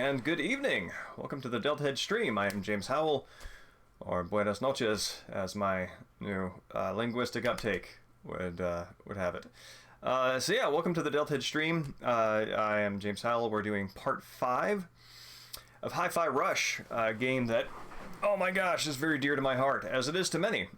and good evening. Welcome to the Deltahead stream. I am James Howell, or Buenas noches, as my new linguistic uptake would have it. Welcome to the Deltahead stream. I am James Howell. We're doing part 5 of Hi-Fi Rush, a game that, oh my gosh, is very dear to my heart, as it is to many.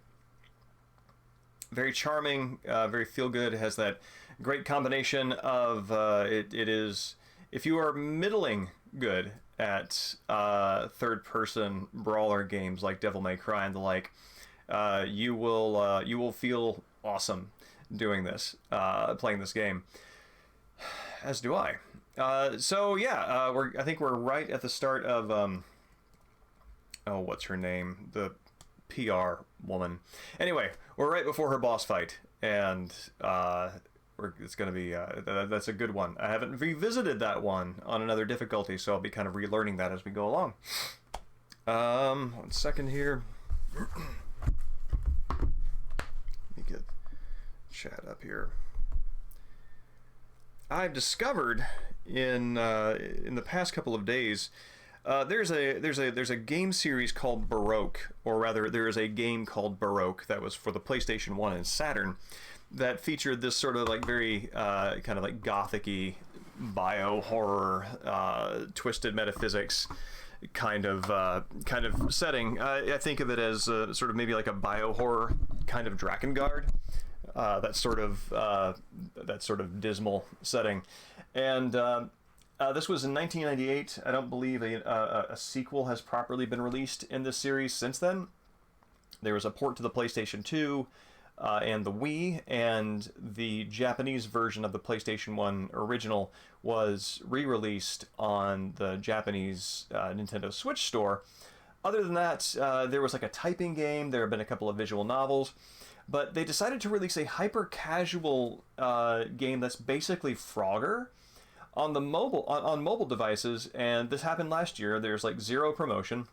Very charming, very feel-good. It has that great combination of, it is, if you are middling good at third-person brawler games like Devil May Cry and the like, you will feel awesome doing this, playing this game. As do I. I think we're right at the start of what's her name? The PR woman. Anyway, we're right before her boss fight, and it's going to be that's a good one. I haven't revisited that one on another difficulty, so I'll be kind of relearning that as we go along. 1 second here. Let me get chat up here. I've discovered in the past couple of days there's a game series called Baroque, or rather there is a game called Baroque that was for the PlayStation 1 and Saturn that featured this sort of like very kind of like gothic-y bio-horror, twisted metaphysics kind of setting. I think of it as sort of maybe like a bio-horror kind of Drakengard. That sort of dismal setting, and this was in 1998. I don't believe a sequel has properly been released in this series since then. There was a port to the PlayStation 2 and the Wii, and the Japanese version of the PlayStation 1 original was re-released on the Japanese Nintendo Switch store. Other than that, there was like a typing game. There have been a couple of visual novels. But they decided to release a hyper-casual game that's basically Frogger on the on mobile devices, and this happened last year. There's like zero promotion.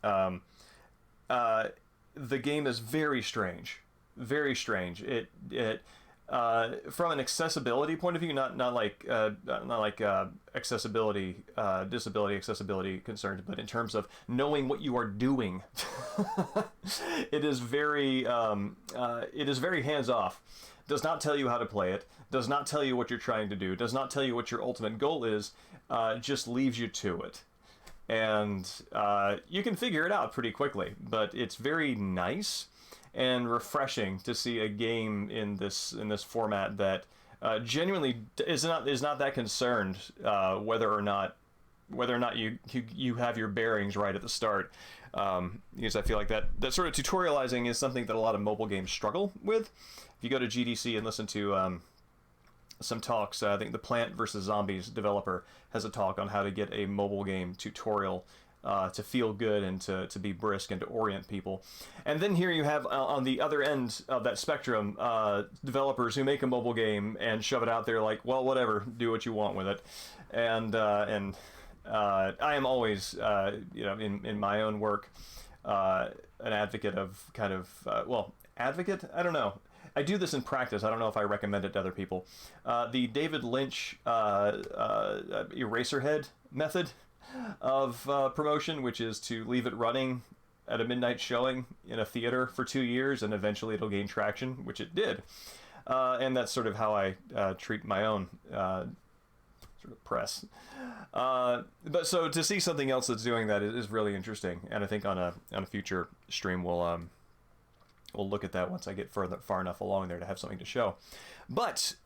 The game is very strange, very strange. It from an accessibility point of view, not like accessibility, disability accessibility concerns, but in terms of knowing what you are doing. It is very hands off. Does not tell you how to play it. Does not tell you what you're trying to do. Does not tell you what your ultimate goal is. Just leaves you to it, and you can figure it out pretty quickly. But it's very nice and refreshing to see a game in this format that genuinely is not that concerned whether or not you have your bearings right at the start, because I feel like that sort of tutorializing is something that a lot of mobile games struggle with. If you go to GDC and listen to some talks, I think the Plant vs. Zombies developer has a talk on how to get a mobile game tutorial to feel good and to be brisk and to orient people. And then here you have on the other end of that spectrum, developers who make a mobile game and shove it out there like, well, whatever, do what you want with it. And I am always, in my own work, an advocate of kind of, advocate? I don't know. I do this in practice. I don't know if I recommend it to other people. The David Lynch Eraserhead method of promotion, which is to leave it running at a midnight showing in a theater for 2 years, and eventually it'll gain traction, which it did. And that's sort of how I treat my own sort of press. But so to see something else that's doing that is really interesting, and I think on a future stream we'll look at that once I get far enough along there to have something to show. But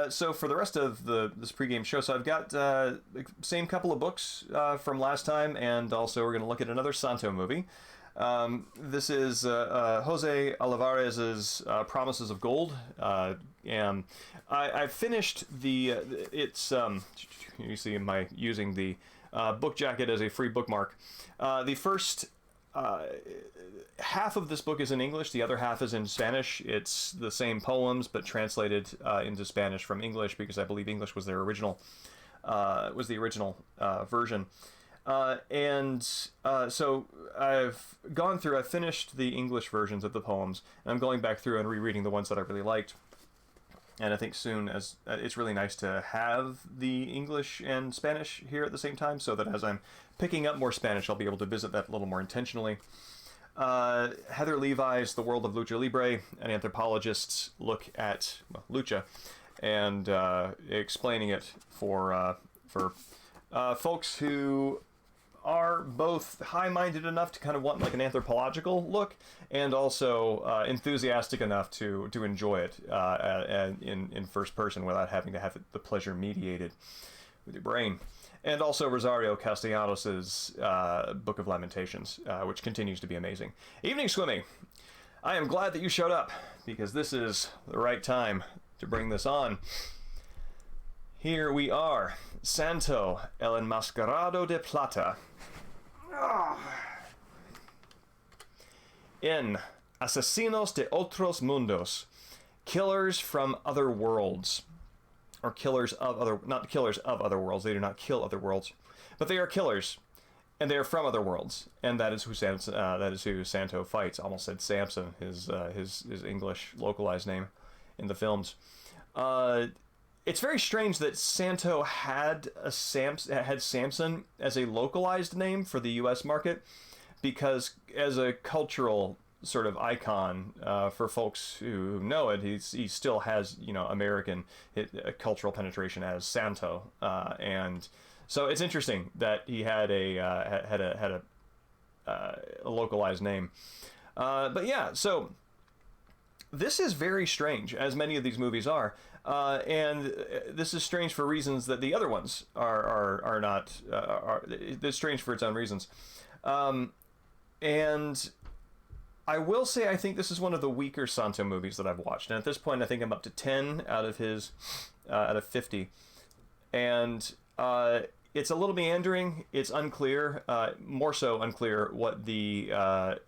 so for the rest of this pregame show, so I've got the same couple of books from last time, and also we're going to look at another Santo movie. This is Jose Olivares's Promises of Gold, and I finished it's you see using the book jacket as a free bookmark. The first half of this book is in English, the other half is in Spanish. It's the same poems but translated into Spanish from English, because I believe English was their original version. So I've finished the English versions of the poems, and I'm going back through and rereading the ones that I really liked. And I think soon, as it's really nice to have the English and Spanish here at the same time, so that as I'm picking up more Spanish, I'll be able to visit that a little more intentionally. Heather Levi's The World of Lucha Libre, an anthropologist's look at lucha, and explaining it for folks who are both high-minded enough to kind of want like an anthropological look, and also enthusiastic enough to enjoy it in first person without having to have the pleasure mediated with your brain. And also Rosario Castellanos' Book of Lamentations, which continues to be amazing. Evening Swimming, I am glad that you showed up, because this is the right time to bring this on. Here we are, Santo el Enmascarado de Plata. In Asesinos de Otros Mundos, Killers from Other Worlds. Or killers of other, not killers of other worlds, they do not kill other worlds, but they are killers, and they are from other worlds, and that is who Santo fights. I almost said Samson, his English localized name in the films. It's very strange that Santo had Samson as a localized name for the U.S. market, because as a cultural sort of icon for folks who know it, he still has, you know, American cultural penetration as Santo, and so it's interesting that he had a localized name, but yeah, so this is very strange, as many of these movies are. And this is strange for reasons that the other ones are not. It's strange for its own reasons. And I will say I think this is one of the weaker Santo movies that I've watched. And at this point, I think I'm up to 10 out of 50. And it's a little meandering. It's unclear, more so unclear what the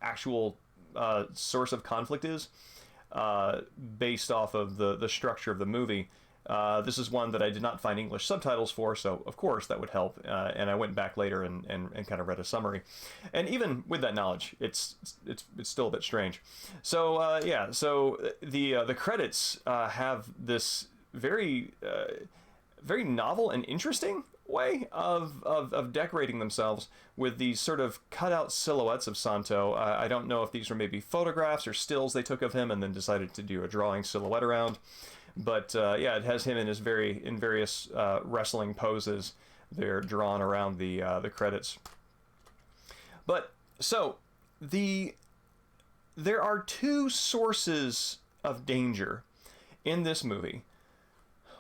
actual source of conflict is. Based off of the structure of the movie. This is one that I did not find English subtitles for, so of course that would help, and I went back later and kind of read a summary, and even with that knowledge, it's still a bit strange. So yeah, so the credits have this very very novel and interesting way of decorating themselves with these sort of cutout silhouettes of Santo. I don't know if these were maybe photographs or stills they took of him and then decided to do a drawing silhouette around. But yeah, it has him in various wrestling poses. They're drawn around the credits. But so there are two sources of danger in this movie.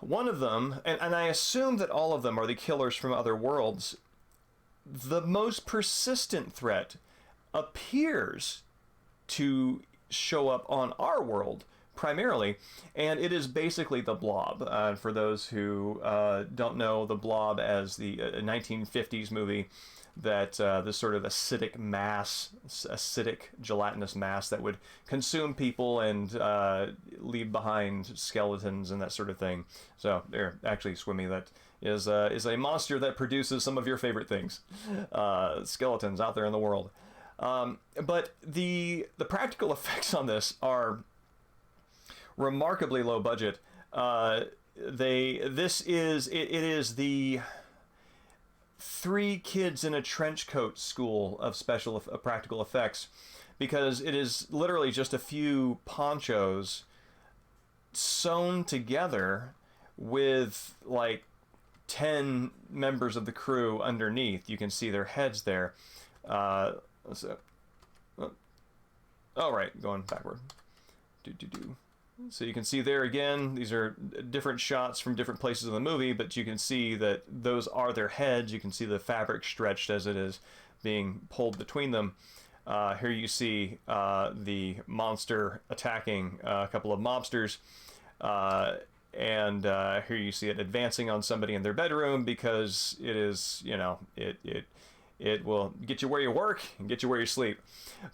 One of them, and I assume that all of them are the killers from other worlds. The most persistent threat appears to show up on our world primarily, and it is basically the Blob. For those who don't know the Blob as the 1950s movie, that this sort of acidic gelatinous mass that would consume people and leave behind skeletons and that sort of thing. So there, actually, Swimmy, that is a monster that produces some of your favorite things, skeletons out there in the world. But the practical effects on this are remarkably low budget. It is the Three Kids in a Trench Coat school of practical effects, because it is literally just a few ponchos sewn together with like 10 members of the crew underneath. You can see their heads there. All right, going backward. So you can see there again, these are different shots from different places of the movie, but you can see that those are their heads. You can see the fabric stretched as it is being pulled between them. Here you see the monster attacking a couple of mobsters. And here you see it advancing on somebody in their bedroom, because it is, you know, it will get you where you work and get you where you sleep.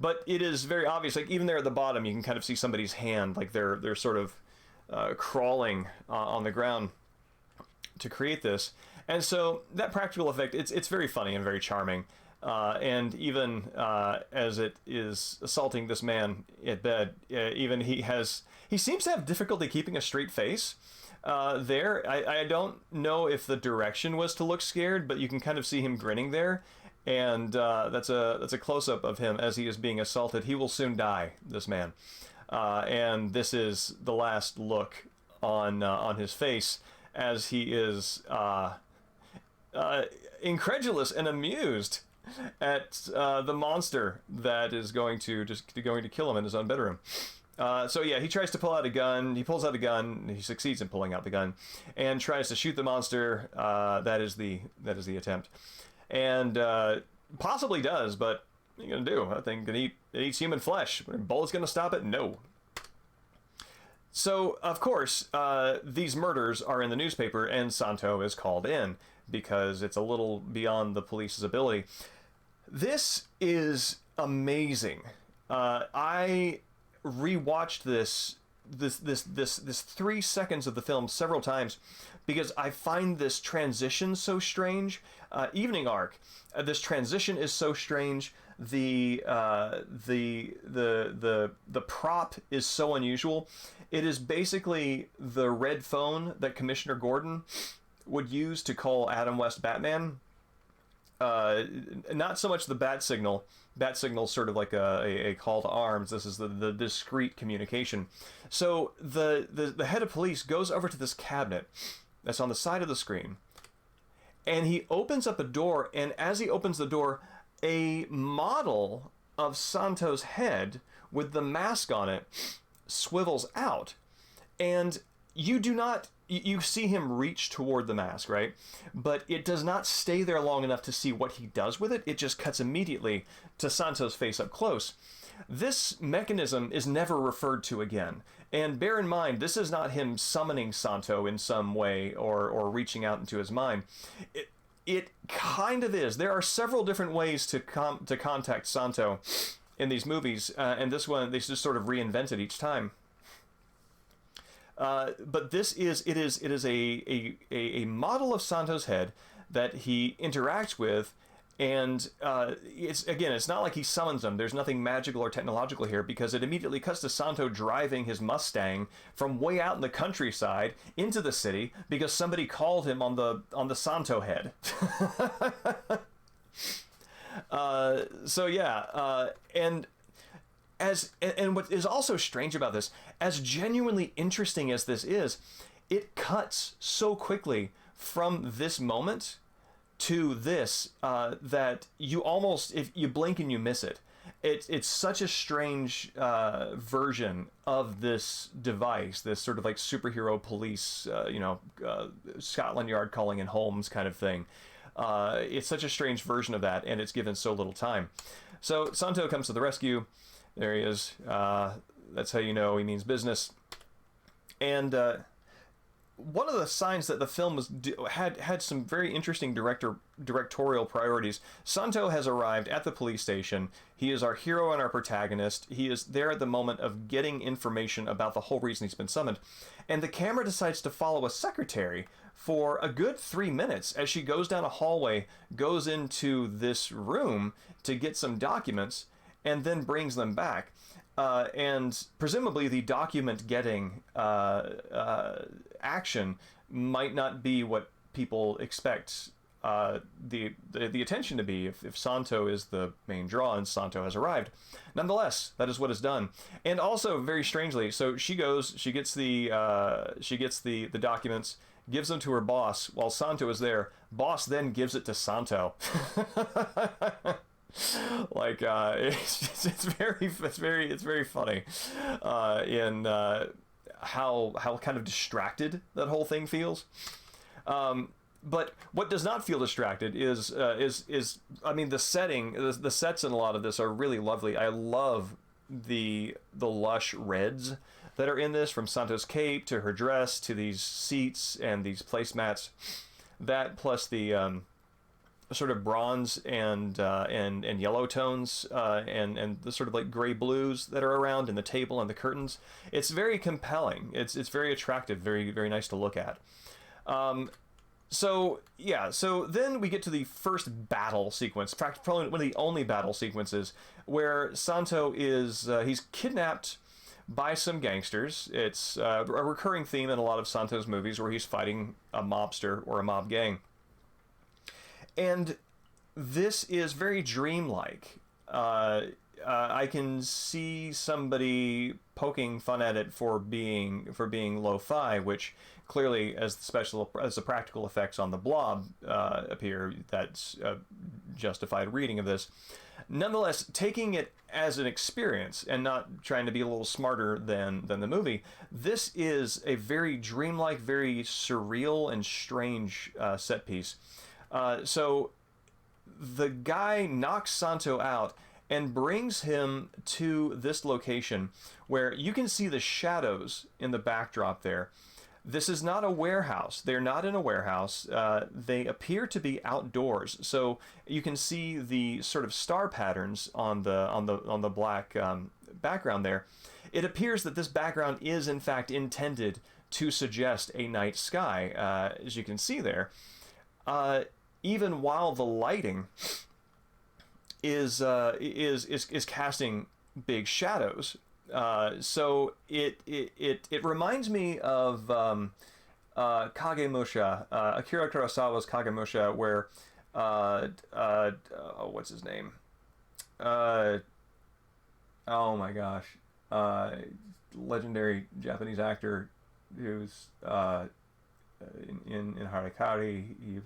But it is very obvious, like even there at the bottom, you can kind of see somebody's hand, like they're sort of crawling on the ground to create this. And so that practical effect, it's very funny and very charming. And even as it is assaulting this man at bed, even he seems to have difficulty keeping a straight face. I don't know if the direction was to look scared, but you can kind of see him grinning there, and that's a close up of him as he is being assaulted. He will soon die, this man, and this is the last look on his face as he is incredulous and amused at the monster that is going to kill him in his own bedroom. So yeah, he tries to pull out a gun. He pulls out a gun. He succeeds in pulling out the gun, and tries to shoot the monster. That is the attempt, and possibly does. But what are you gonna do? That thing it eats human flesh. Are bullets gonna stop it? No. So of course, these murders are in the newspaper, and Santo is called in because it's a little beyond the police's ability. This is amazing. I rewatched this 3 seconds of the film several times because I find this transition so strange. Evening arc, this transition is so strange. The prop is so unusual. It is basically the red phone that Commissioner Gordon would use to call Adam West Batman. Not so much the bat signal. Bat signal's sort of like a call to arms. This is the discreet communication. So the head of police goes over to this cabinet that's on the side of the screen, and he opens up a door, and as he opens the door, a model of Santo's head with the mask on it swivels out, and you see him reach toward the mask, right? But it does not stay there long enough to see what he does with it. It just cuts immediately to Santo's face up close. This mechanism is never referred to again. And bear in mind, this is not him summoning Santo in some way or reaching out into his mind. It kind of is. There are several different ways to contact Santo in these movies, and this one, they just sort of reinvent it each time. But it is a model of Santo's head that he interacts with, and it's not like he summons him. There's nothing magical or technological here, because it immediately cuts to Santo driving his Mustang from way out in the countryside into the city because somebody called him on the Santo head. And what is also strange about this, as genuinely interesting as this is, it cuts so quickly from this moment to this that you almost, if you blink and you miss it. It's such a strange version of this device, this sort of like superhero police, Scotland Yard calling in Holmes kind of thing. It's such a strange version of that, and it's given so little time. So Santo comes to the rescue. There he is. That's how you know he means business. And one of the signs that the film had some very interesting directorial priorities. Santo has arrived at the police station. He is our hero and our protagonist. He is there at the moment of getting information about the whole reason he's been summoned. And the camera decides to follow a secretary for a good 3 minutes as she goes down a hallway, goes into this room to get some documents, and then brings them back. And presumably the document getting action might not be what people expect the attention to be if Santo is the main draw and Santo has arrived. Nonetheless, that is what is done. And also, very strangely, so she gets the documents, gives them to her boss while Santo is there. Boss then gives it to Santo. Like it's very funny in how kind of distracted that whole thing feels. But what does not feel distracted is I mean, the setting, the sets in a lot of this are really lovely. I love the lush reds that are in this, from Santo's cape to her dress to these seats and these placemats. That plus the sort of bronze and yellow tones and the sort of like gray blues that are around in the table and the curtains. It's very compelling. It's very attractive, very, very nice to look at. So yeah, so then we get to the first battle sequence, probably one of the only battle sequences, where Santo is he's kidnapped by some gangsters. It's a recurring theme in a lot of Santo's movies where he's fighting a mobster or a mob gang, and this is very dreamlike. I can see somebody poking fun at it for being lo-fi, which clearly, as the practical effects on the Blob appear, that's a justified reading of this. Nonetheless, taking it as an experience and not trying to be a little smarter than the movie, this is a very dreamlike, very surreal and strange set piece. So the guy knocks Santo out and brings him to this location where you can see the shadows in the backdrop there. This is not a warehouse. They're not in a warehouse. They appear to be outdoors. So you can see the sort of star patterns on the black background there. It appears that this background is in fact intended to suggest a night sky, as you can see there. Even while the lighting is casting big shadows. So it reminds me of Kagemusha, Akira Kurosawa's Kagemusha, where what's his name? Oh my gosh, legendary Japanese actor who's in Harakiri. He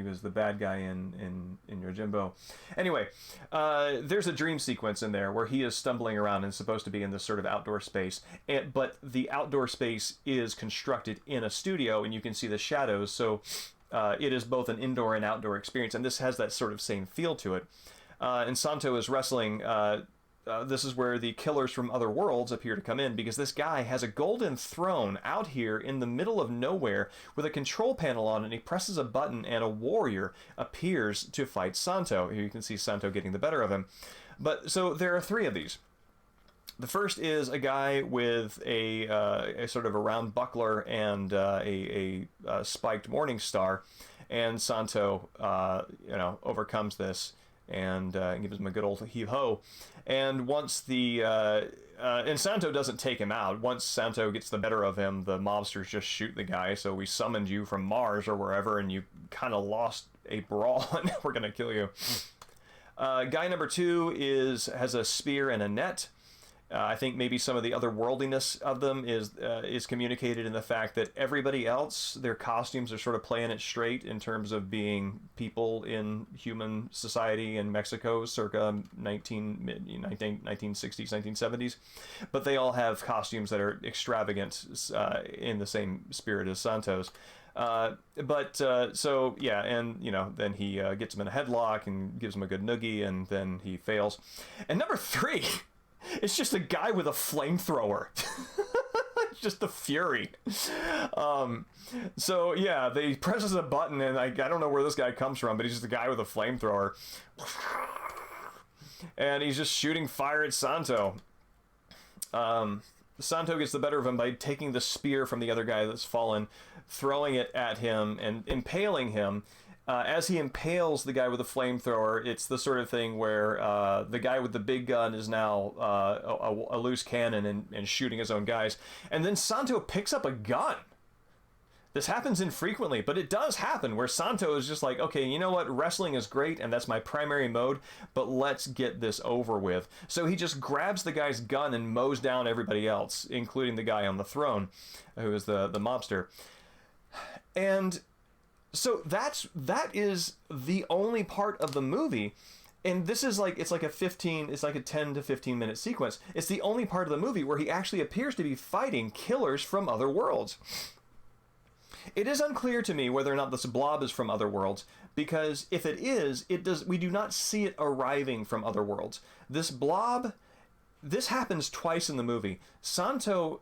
was the bad guy in Yojimbo. Anyway, there's a dream sequence in there where he is stumbling around and is supposed to be in this sort of outdoor space, but the outdoor space is constructed in a studio, and you can see the shadows. So it is both an indoor and outdoor experience, and this has that sort of same feel to it. And Santo is wrestling. This is where the killers from other worlds appear to come in, because this guy has a golden throne out here in the middle of nowhere with a control panel on it, and he presses a button and a warrior appears to fight Santo. Here you can see Santo getting the better of him. But so there are three of these. The first is a guy with a sort of a round buckler and a spiked morning star, and Santo overcomes this and gives him a good old heave-ho. And once and Santo doesn't take him out. Once Santo gets the better of him, the mobsters just shoot the guy. So we summoned you from Mars or wherever, and you kind of lost a brawl, and we're gonna kill you. Guy number two has a spear and a net. I think maybe some of the otherworldliness of them is communicated in the fact that everybody else, their costumes are sort of playing it straight in terms of being people in human society in Mexico circa 1960s, 1970s. But they all have costumes that are extravagant in the same spirit as Santo's. So yeah, and then he gets him in a headlock and gives him a good noogie, and then he fails. And number three, it's just a guy with a flamethrower. It's just the fury. So yeah, they presses a button, and I don't know where this guy comes from, but he's just a guy with a flamethrower, and he's just shooting fire at Santo. Santo gets the better of him by taking the spear from the other guy that's fallen, throwing it at him and impaling him. As he impales the guy with the flamethrower, it's the sort of thing where the guy with the big gun is now a loose cannon and shooting his own guys. And then Santo picks up a gun. This happens infrequently, but it does happen, where Santo is just like, okay, you know what? Wrestling is great, and that's my primary mode, but let's get this over with. So he just grabs the guy's gun and mows down everybody else, including the guy on the throne, who is the mobster. And so that is the only part of the movie, and this is it's like a 10 to 15 minute sequence. It's the only part of the movie where he actually appears to be fighting killers from other worlds. It is unclear to me whether or not this blob is from other worlds, because if it is, we do not see it arriving from other worlds. This blob, this happens twice in the movie. Santo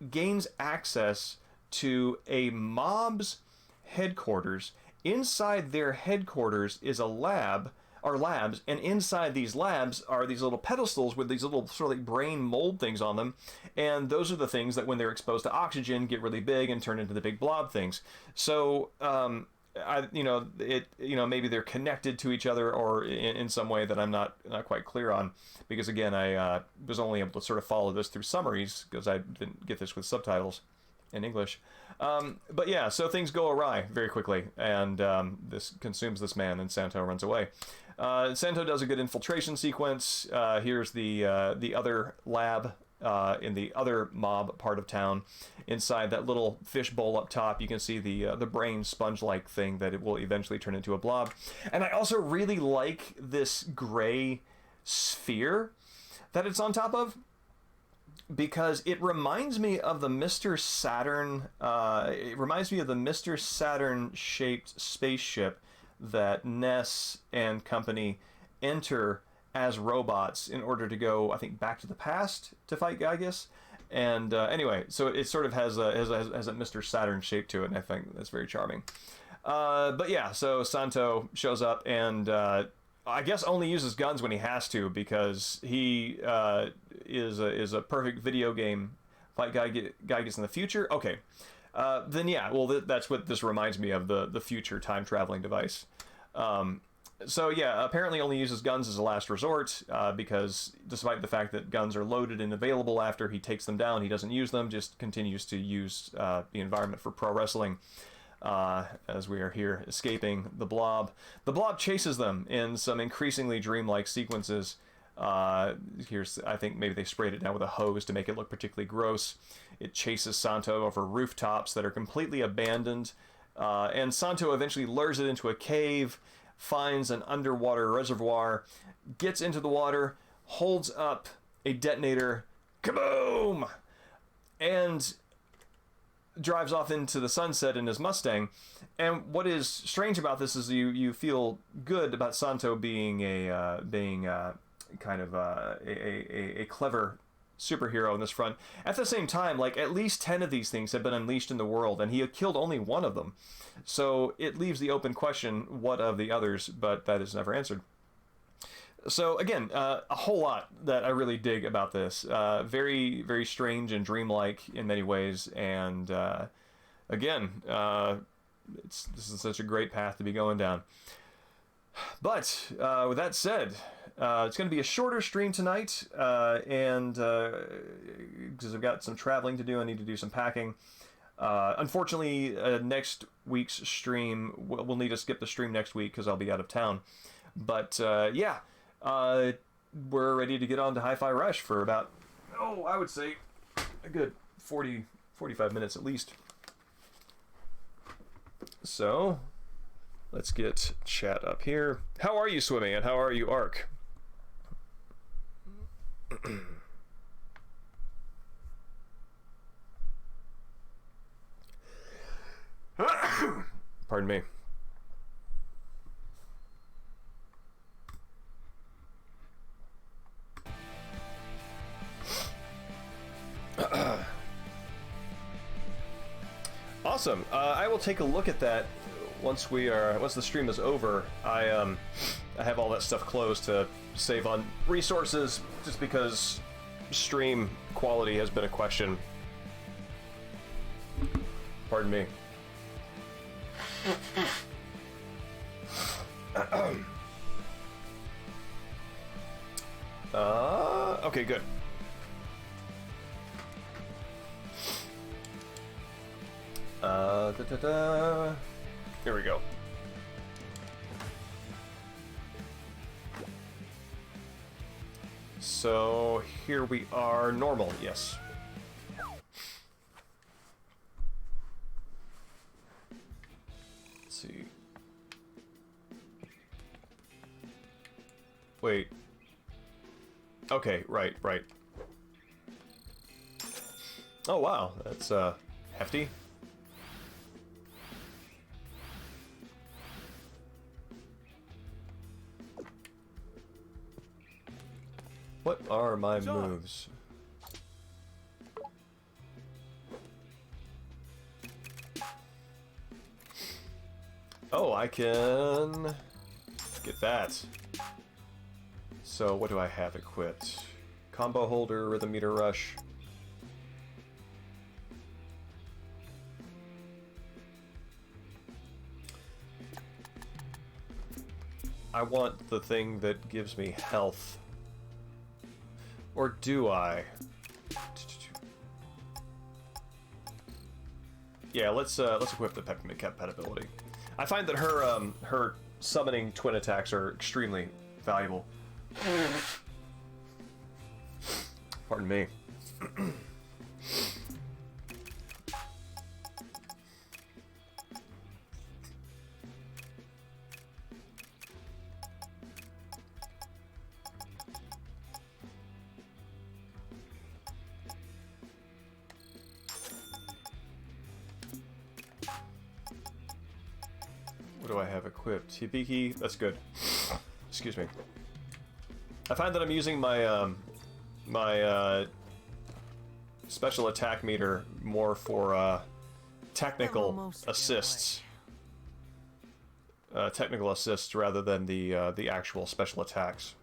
gains access to a mob's headquarters. Inside their headquarters is a lab are labs, and inside these labs are these little pedestals with these little sort of like brain mold things on them, and those are the things that when they're exposed to oxygen get really big and turn into the big blob things. So maybe they're connected to each other or in some way that I'm not quite clear on, because again, I was only able to sort of follow this through summaries because I didn't get this with subtitles in English. But yeah, so things go awry very quickly, and this consumes this man, and Santo runs away. Santo does a good infiltration sequence. Here's the other lab in the other mob part of town. Inside that little fishbowl up top, you can see the brain sponge-like thing that it will eventually turn into a blob. And I also really like this gray sphere that it's on top of, because it reminds me of the Mr. Saturn. It reminds me of the Mr. Saturn shaped spaceship that Ness and company enter as robots in order to go, I think, back to the past to fight Gygus. And anyway, so it sort of has a Mr. Saturn shape to it, and I think that's very charming. But yeah, so Santo shows up and I guess only uses guns when he has to, because he is a perfect video game fight Gygus in the future. Okay, then yeah, well that's what this reminds me of, the future time traveling device. So yeah, apparently only uses guns as a last resort, because despite the fact that guns are loaded and available after he takes them down, he doesn't use them, just continues to use the environment for pro wrestling. As we are here escaping the blob. The blob chases them in some increasingly dreamlike sequences. Here's, I think maybe they sprayed it down with a hose to make it look particularly gross. It chases Santo over rooftops that are completely abandoned, and Santo eventually lures it into a cave, finds an underwater reservoir, gets into the water, holds up a detonator, kaboom, and drives off into the sunset in his Mustang. And what is strange about this is you feel good about Santo being a clever superhero in this front. At the same time, like, at least 10 of these things have been unleashed in the world, and he had killed only one of them. So it leaves the open question, what of the others? But that is never answered. So again, a whole lot that I really dig about this. Very, very strange and dreamlike in many ways. And again, this is such a great path to be going down. But with that said, it's going to be a shorter stream tonight, and because I've got some traveling to do, I need to do some packing. Unfortunately, next week's stream, we'll need to skip the stream next week because I'll be out of town. But yeah, we're ready to get on to Hi-Fi Rush for about, I would say a good 45 minutes at least. So let's get chat up here. How are you, Swimming, and how are you, Ark? Pardon me. Awesome. I will take a look at that once the stream is over. I have all that stuff closed to save on resources, just because stream quality has been a question. Pardon me. Okay, good. Here we go. So here we are, normal, yes. Let's see. Wait. Okay, right. Oh wow, that's hefty. What are my moves? Oh, I can Get that. So what do I have equipped? Combo holder, rhythm meter rush. I want the thing that gives me health. Or do I? Yeah, let's equip the Peppermint Cat pet ability. I find that her summoning twin attacks are extremely valuable. Pardon me. What do I have equipped? Hibiki, that's good. Excuse me. I find that I'm using my my special attack meter more for technical assists. Technical assists rather than the actual special attacks.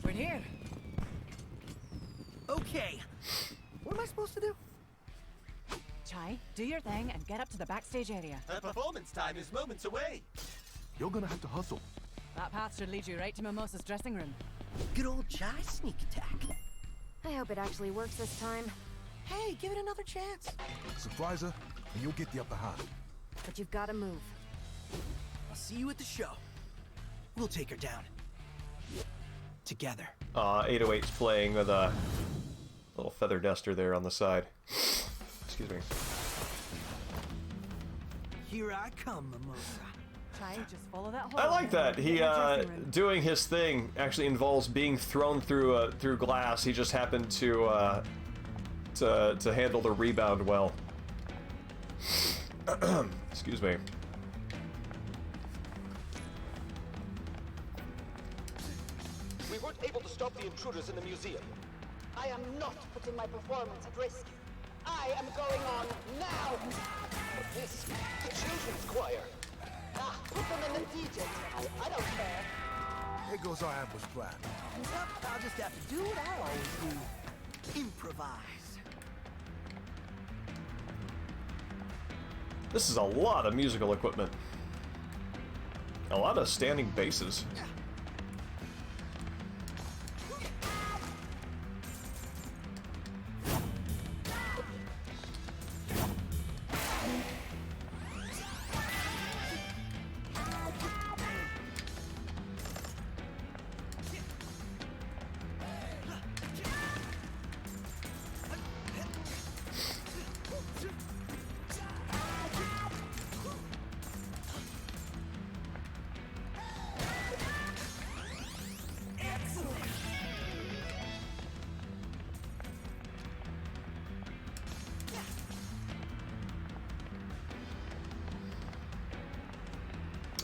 We're here. Okay. What am I supposed to do? Chai, do your thing and get up to the backstage area. The performance time is moments away. You're gonna have to hustle. That path should lead you right to Mimosa's dressing room. Good old Chai sneak attack. I hope it actually works this time. Hey, give it another chance. Surprise her, and you'll get the upper hand. But you've got to move. I'll see you at the show. We'll take her down. Together. 808's playing with a little feather duster there on the side. Excuse me. Here I come, Mimosa. Chai, just follow that hole. I like that. He doing his thing actually involves being thrown through through glass. He just happened to handle the rebound well. Excuse me. We weren't able to stop the intruders in the museum. I am not putting my performance at risk. I am going on now! But this, the children's choir. Ah, put them in the DJ tent. I don't care. Here goes our ambush plan. Yep, I'll just have to do what I always do. Improvise. This is a lot of musical equipment. A lot of standing basses.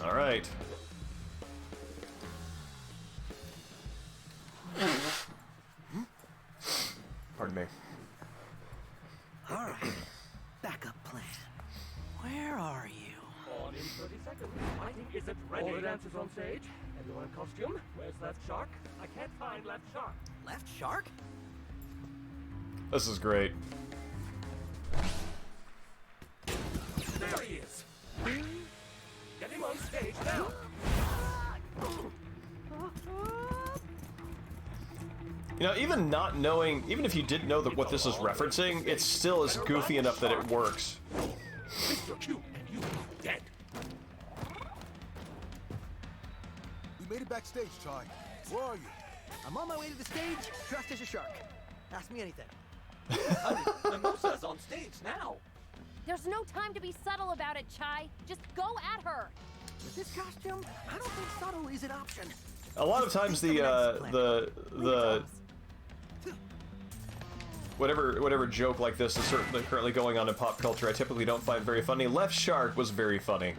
All right. Pardon me. All right. Backup plan. Where are you? On in 30 seconds. Fighting isn't ready. All the dancers on stage. Everyone in costume. Where's Left Shark? I can't find Left Shark. Left shark? This is great. There he is. Get him on stage now. You know, even not knowing, even if you didn't know that what this is referencing, it still is goofy enough that it works. Mr. Q, and you are dead. We made it backstage, Chai. Where are you? I'm on my way to the stage, dressed as a shark. Ask me anything. Mimosa's on stage now. There's no time to be subtle about it, Chai. Just go at her. With this costume, I don't think subtle is an option. A lot of times the whatever joke like this is certainly currently going on in pop culture, I typically don't find very funny. Left Shark was very funny.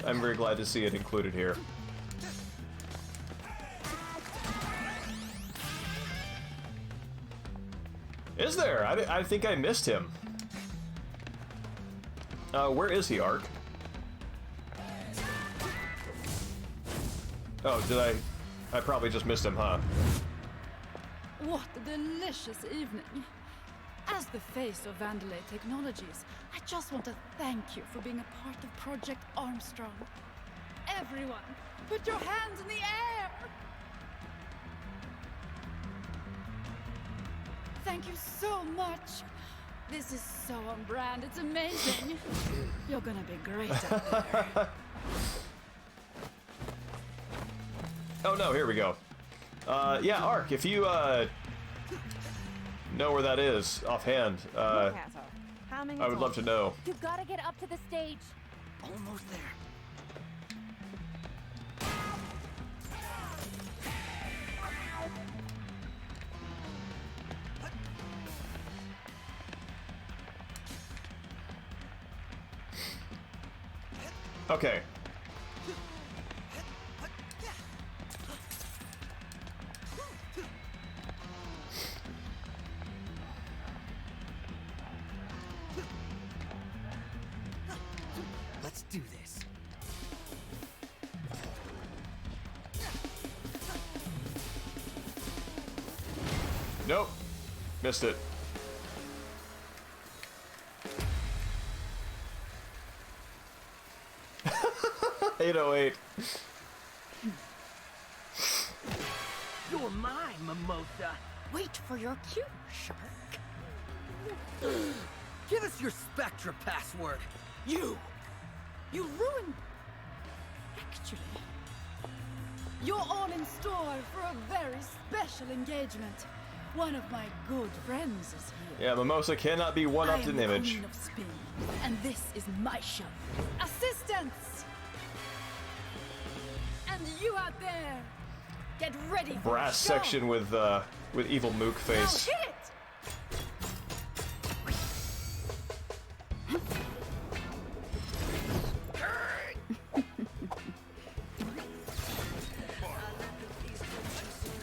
I'm very glad to see it included here. Is there? I think I missed him. Where is he, Ark? Oh, did I probably just missed him, huh? What a delicious evening. As the face of Vandalay Technologies, I just want to thank you for being a part of Project Armstrong. Everyone, put your hands in the air! Thank you so much. This is so on brand, it's amazing. You're gonna be great out there. Oh no, here we go. Yeah, Ark, if you, know where that is, offhand, Look at her. Hamming I would love to know. You gotta get up to the stage. Almost there. Okay. Let's do this. Nope. Missed it. $808. You're mine, Mimosa. Wait for your cue, Shark. Give us your Spectra password. You! You ruined... Actually, you're all in store for a very special engagement. One of my good friends is here. Yeah, Mimosa cannot be one-upped in I am the image. Queen of Spin, and this is my show. Assistance! And you out there, get ready for Brass the show. section with evil mook Now face. hit it!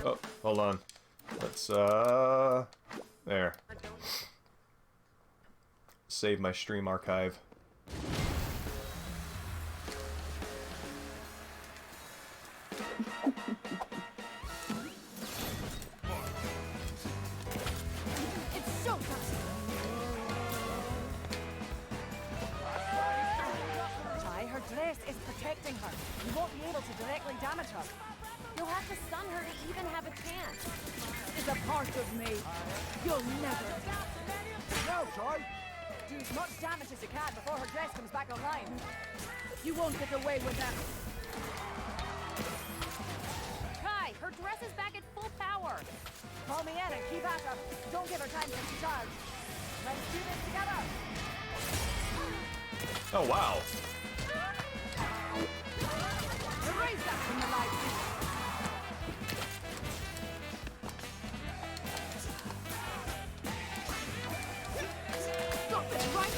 Oh, hold on. Let's, there. Save my stream archive. It's showtime! Ty, her dress is protecting her. You won't be able to directly damage her. You'll have to stun her to even have a chance. Is a part of me. You'll never. Now, Chai! Do as much damage as you can before her dress comes back online. You won't get away with that. Kai, her dress is back at full power. Call me in and keep at her. Don't give her time to recharge. Let's do this together. Oh, wow. Erase that from the light. Stop it right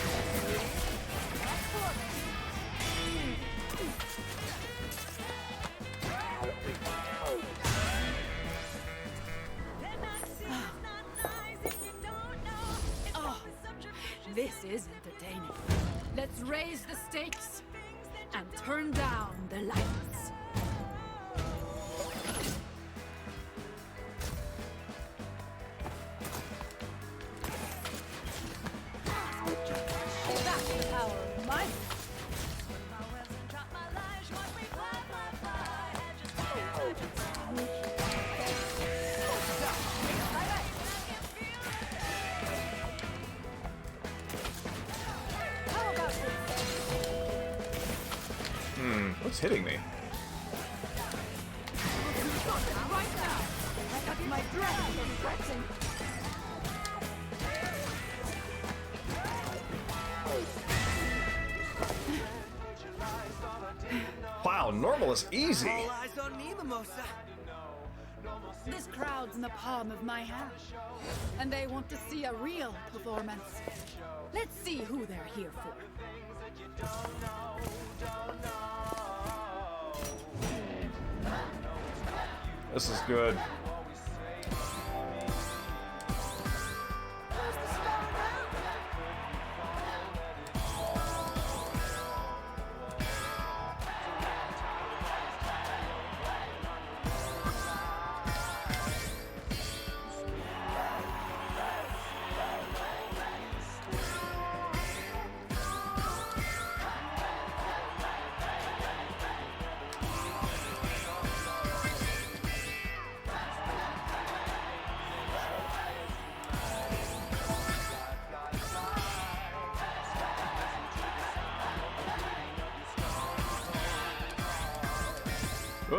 Oh, this is entertaining. Let's raise the stakes and turn down the lights. That's the power of my... How about this? What's hitting me? Right now! That's my dress is stretching. Wow, normal is easy. All eyes on me, Mimosa. This crowd's in the palm of my hand, and they want to see a real performance. Let's see who they're here for. This is good.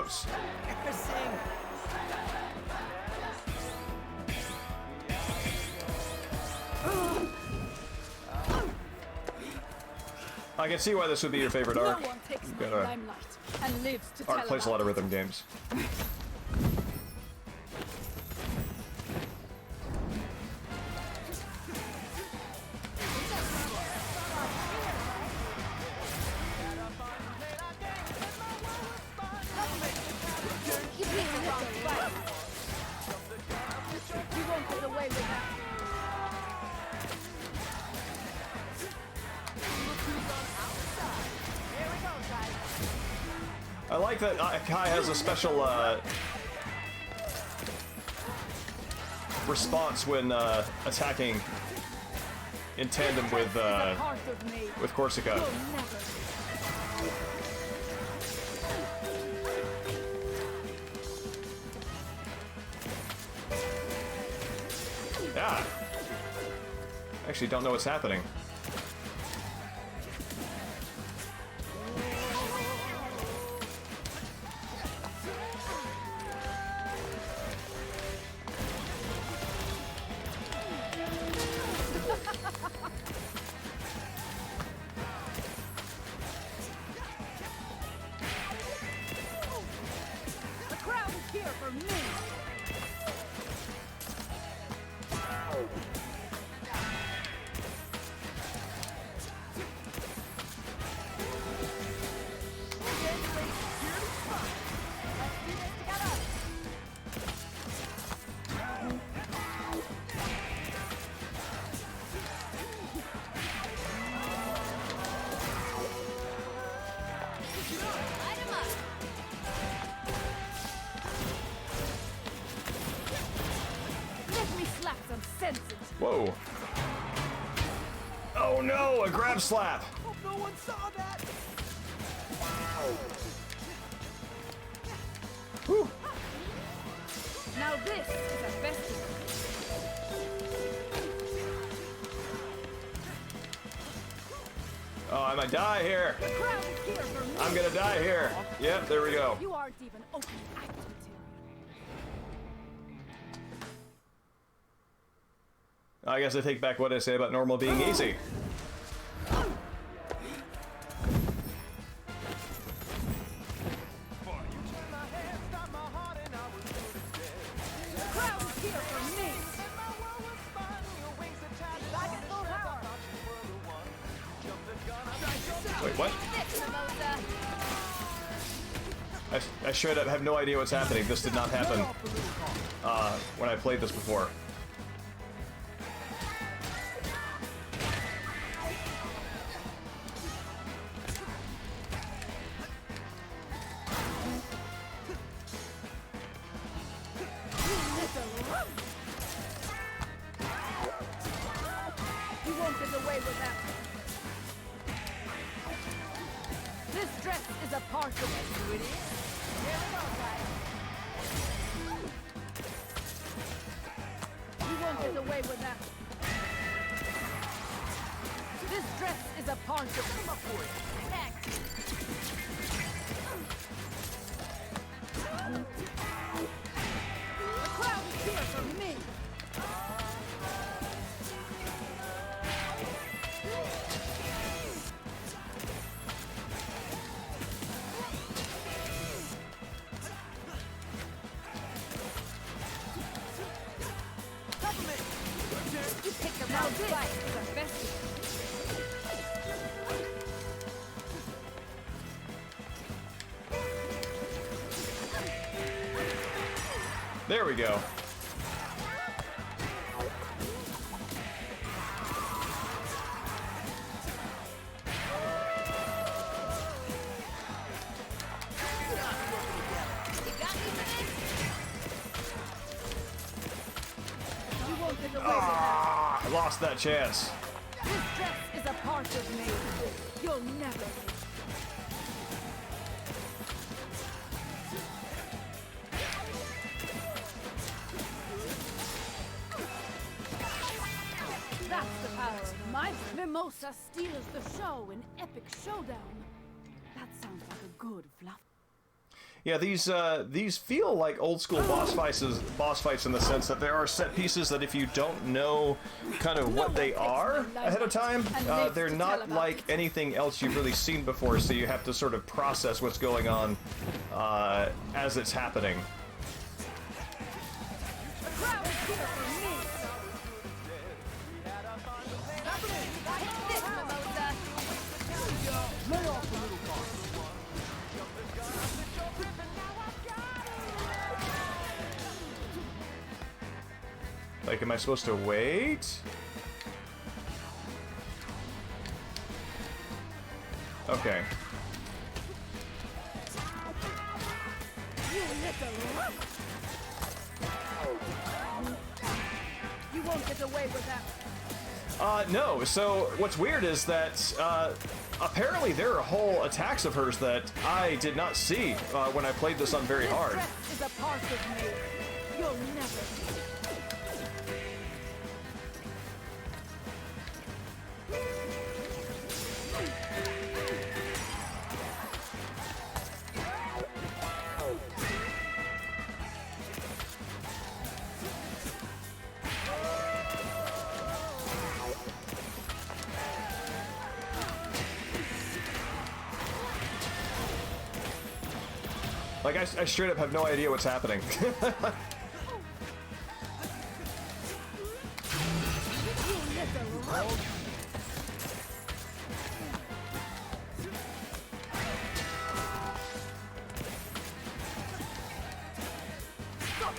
emotes. Embarrassing. I can see why this would be your favorite No arc. one takes You've my got a limelight and lives to tell arc plays a about lot of it. rhythm games. You picked the wrong fight. You won't get away with that. I like that Kai has a special response when attacking in tandem with Part of me. Corsica. You'll never. Yeah. Actually, don't know what's happening. The crowd is here for me. Let me slap some sense into you. Whoa. Oh no, a grab slap. Hope no one saw that. Whew. Now this is a festival. Oh, I might die here. The crowd is here for me. I'm gonna die here. Yep, there we go. You aren't even open act material. I guess I take back what I say about normal being easy. The crowd is here for me. Wait, what? This, Mimosa. I straight up have no idea what's happening. This did not happen when I played this before. You won't get away with that. This dress is a part of it. Here we go, guys. You won't get away with that. This dress is a part of it. Heck. The crowd is here for me. You pick the wrong fight for the festival. There we go. You got me for this? You won't get away with that. Ah, I lost that chance. This dress is a part of me. You'll never. That's the power of my Mimosa steals the show in epic showdown. That sounds like a good fluff. Yeah, these feel like old school boss fights in the sense that there are set pieces that if you don't know kind of what they are ahead of time, they're not like anything else you've really seen before, so you have to sort of process what's going on as it's happening. Like, am I supposed to wait? Okay. You won't get away with that. No. So what's weird is that apparently there are whole attacks of hers that I did not see when I played this on very hard. This dress is a part of me. You'll never. Like, I straight up have no idea what's happening. Stop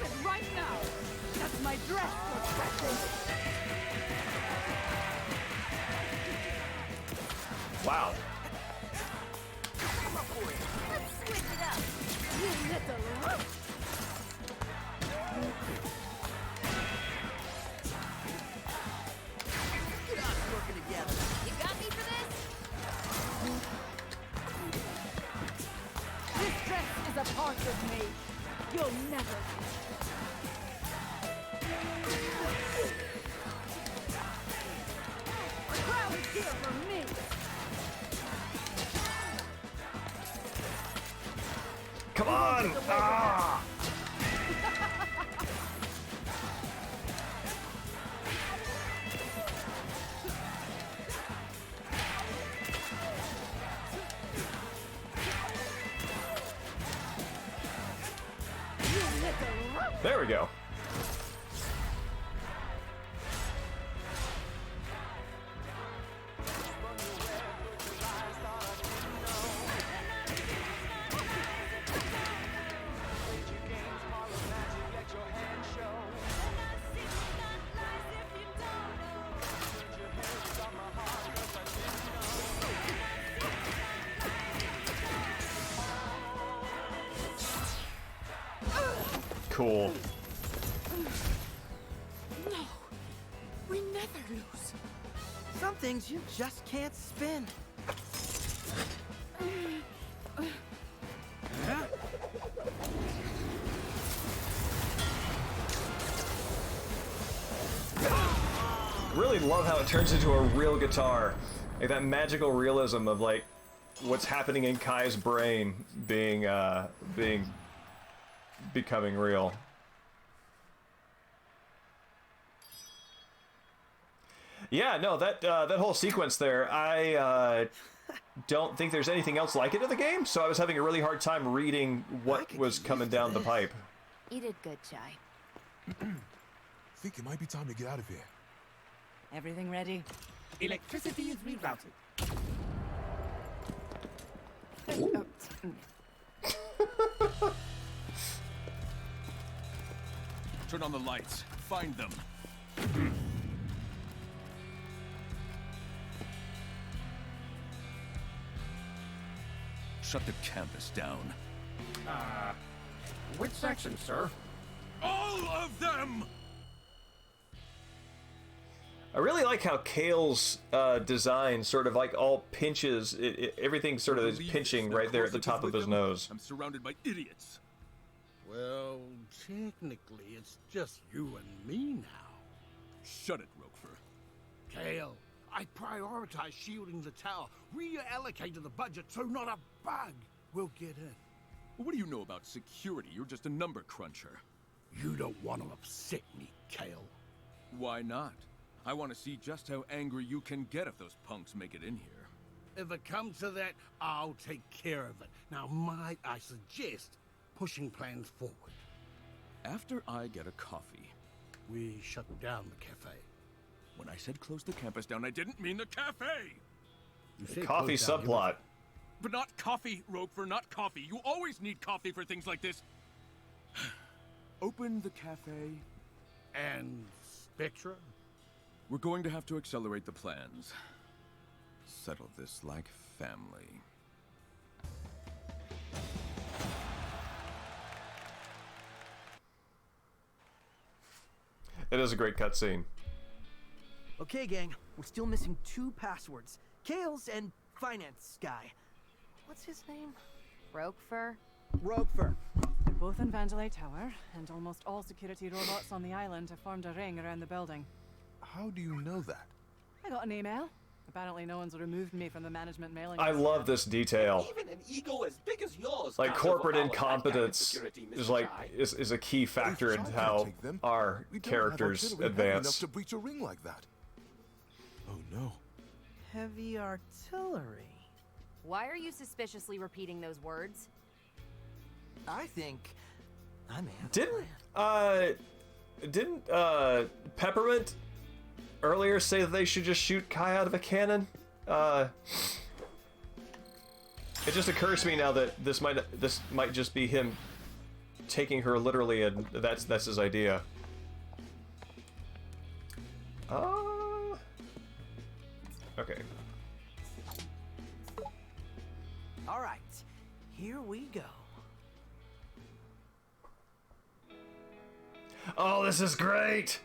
it right now. That's my dress protecting. Wow. Let's switch it up. You little. Get us working together. You got me for this? This dress is a part of me. You'll never. The crowd is here for me. Come on! Ah! There we go. Cool. No, we never lose. Some things you just can't spin. Really love how it turns into a real guitar. Like that magical realism of like what's happening in Kai's brain becoming real. Yeah, no, that whole sequence there, I don't think there's anything else like it in the game, so I was having a really hard time reading what was coming down the pipe. You did good, Chai. Think it might be time to get out of here. Everything ready? Electricity is rerouted. Turn on the lights. Find them. Shut the campus down. Which section, sir? All of them! I really like how Kale's design sort of like all pinches, everything sort of is pinching right there at the top of his nose. I'm surrounded by idiots. Well, technically, it's just you and me now. Shut it, Roquefort. Kale, I prioritize shielding the tower, reallocated the budget so not a bug will get in. What do you know about security? You're just a number cruncher. You don't want to upset me, Kale. Why not? I want to see just how angry you can get if those punks make it in here. If it comes to that, I'll take care of it. Now, might I suggest pushing plans forward? After I get a coffee. We shut down the cafe. When I said close the campus down, I didn't mean the cafe! You said Coffee close down subplot. But not coffee, Ropefer, not coffee. You always need coffee for things like this. Open the cafe. And Spectra? We're going to have to accelerate the plans. Settle this like family. It is a great cutscene. Okay, gang, we're still missing 2 passwords. Kale's and finance guy. What's his name? Roquefort? Roquefort. They're both in Vandalay Tower, and almost all security robots on the island have formed a ring around the building. How do you know that? I got an email. Apparently no one's removed me from the management mailing I list love yet. this detail. Even an ego as big as yours. Like can't corporate overpower that kind of incompetence security, is Mr. like Chai. is a key factor in If Chai can't how take them, our we don't characters have artillery heavy enough advance. to breach a ring like that. Oh no. Heavy artillery. Why are you suspiciously repeating those words? I think I may have Didn't Peppermint earlier say that they should just shoot Kai out of a cannon? It just occurs to me now that this might just be him taking her literally, and that's his idea. Okay. All right, here we go. Oh, this is great!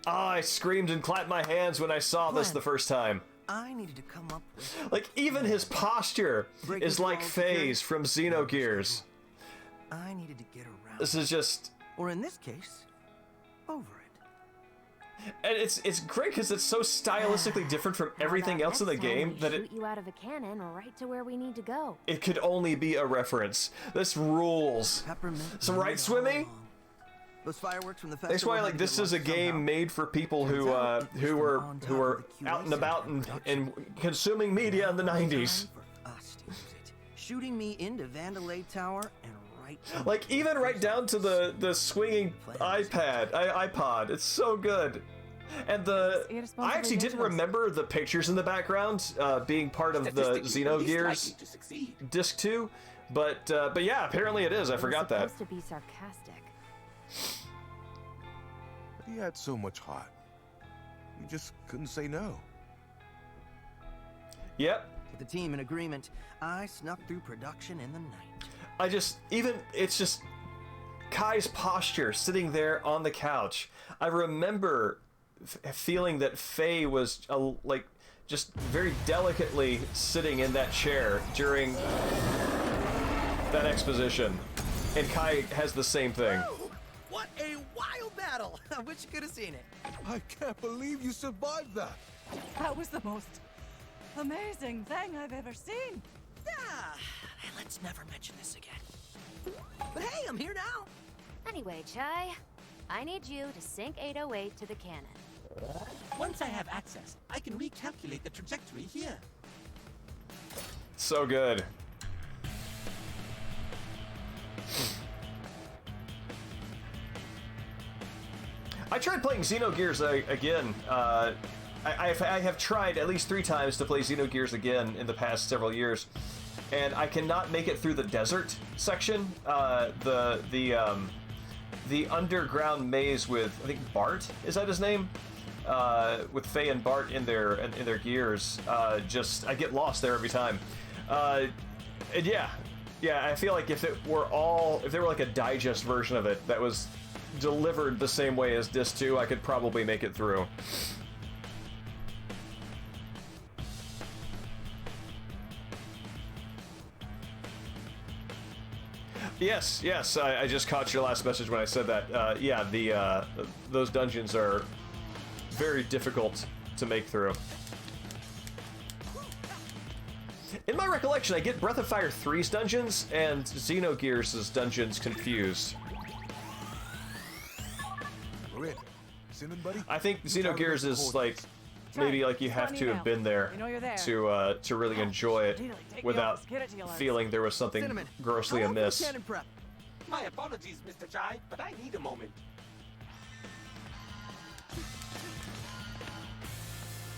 Oh, I screamed and clapped my hands when I saw this the first time. I needed to come up with... Like, even his posture is like Faye's from Xenogears. I needed to get around. This is just... Or in this case, over it. And it's great because it's so stylistically different from everything else in the game that shoot you out of a cannon right to where we need to go. it could only be a reference. This rules. Peppermint. So right, Swimmy? Those fireworks from the festival. That's why, like, this is a game made for people who were out and about and consuming media in the 90s. For us to use it. Shooting me into Vandalay Tower and right. Like, even right down to the swinging iPod. It's so good. And I actually didn't remember the pictures in the background being part of the Xenogears Disc 2, but yeah, apparently it is. I forgot that. Supposed to be sarcastic. He had so much heart. You just couldn't say no. Yep. With the team in agreement, I snuck through production in the night. It's just Kai's posture sitting there on the couch. I remember feeling that Faye was like just very delicately sitting in that chair during that exposition, and Kai has the same thing. Whoa! What a wild battle! I wish you could have seen it. I can't believe you survived that. That was the most amazing thing I've ever seen. Ah, let's never mention this again. But hey, I'm here now. Anyway, Chai, I need you to sync 808 to the cannon. Once I have access, I can recalculate the trajectory here. So good. I tried playing Xenogears again. I have tried at least 3 times to play Xenogears again in the past several years, and I cannot make it through the desert section. The underground maze with, I think, Bart, is that his name? With Faye and Bart in their gears. I get lost there every time. And yeah, I feel like if there were like a digest version of it that was delivered the same way as Disc 2, I could probably make it through. Yes, I just caught your last message when I said that. Yeah, those dungeons are very difficult to make through. In my recollection, I get Breath of Fire 3's dungeons and Xenogears' dungeons confused. We're in. Cinnamon, buddy? I think Xenogears is like maybe like you have to have been there to really enjoy it without feeling there was something Cinnamon, grossly how long for the amiss. cannon prep? My apologies, Mr. Chai, but I need a moment.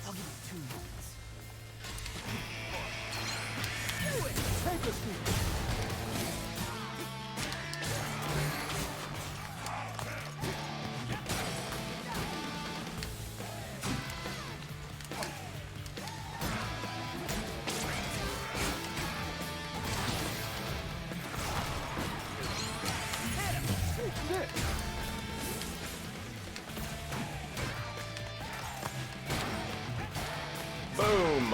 I'll give you 2 minutes. Do it! Take us, dude. Boom!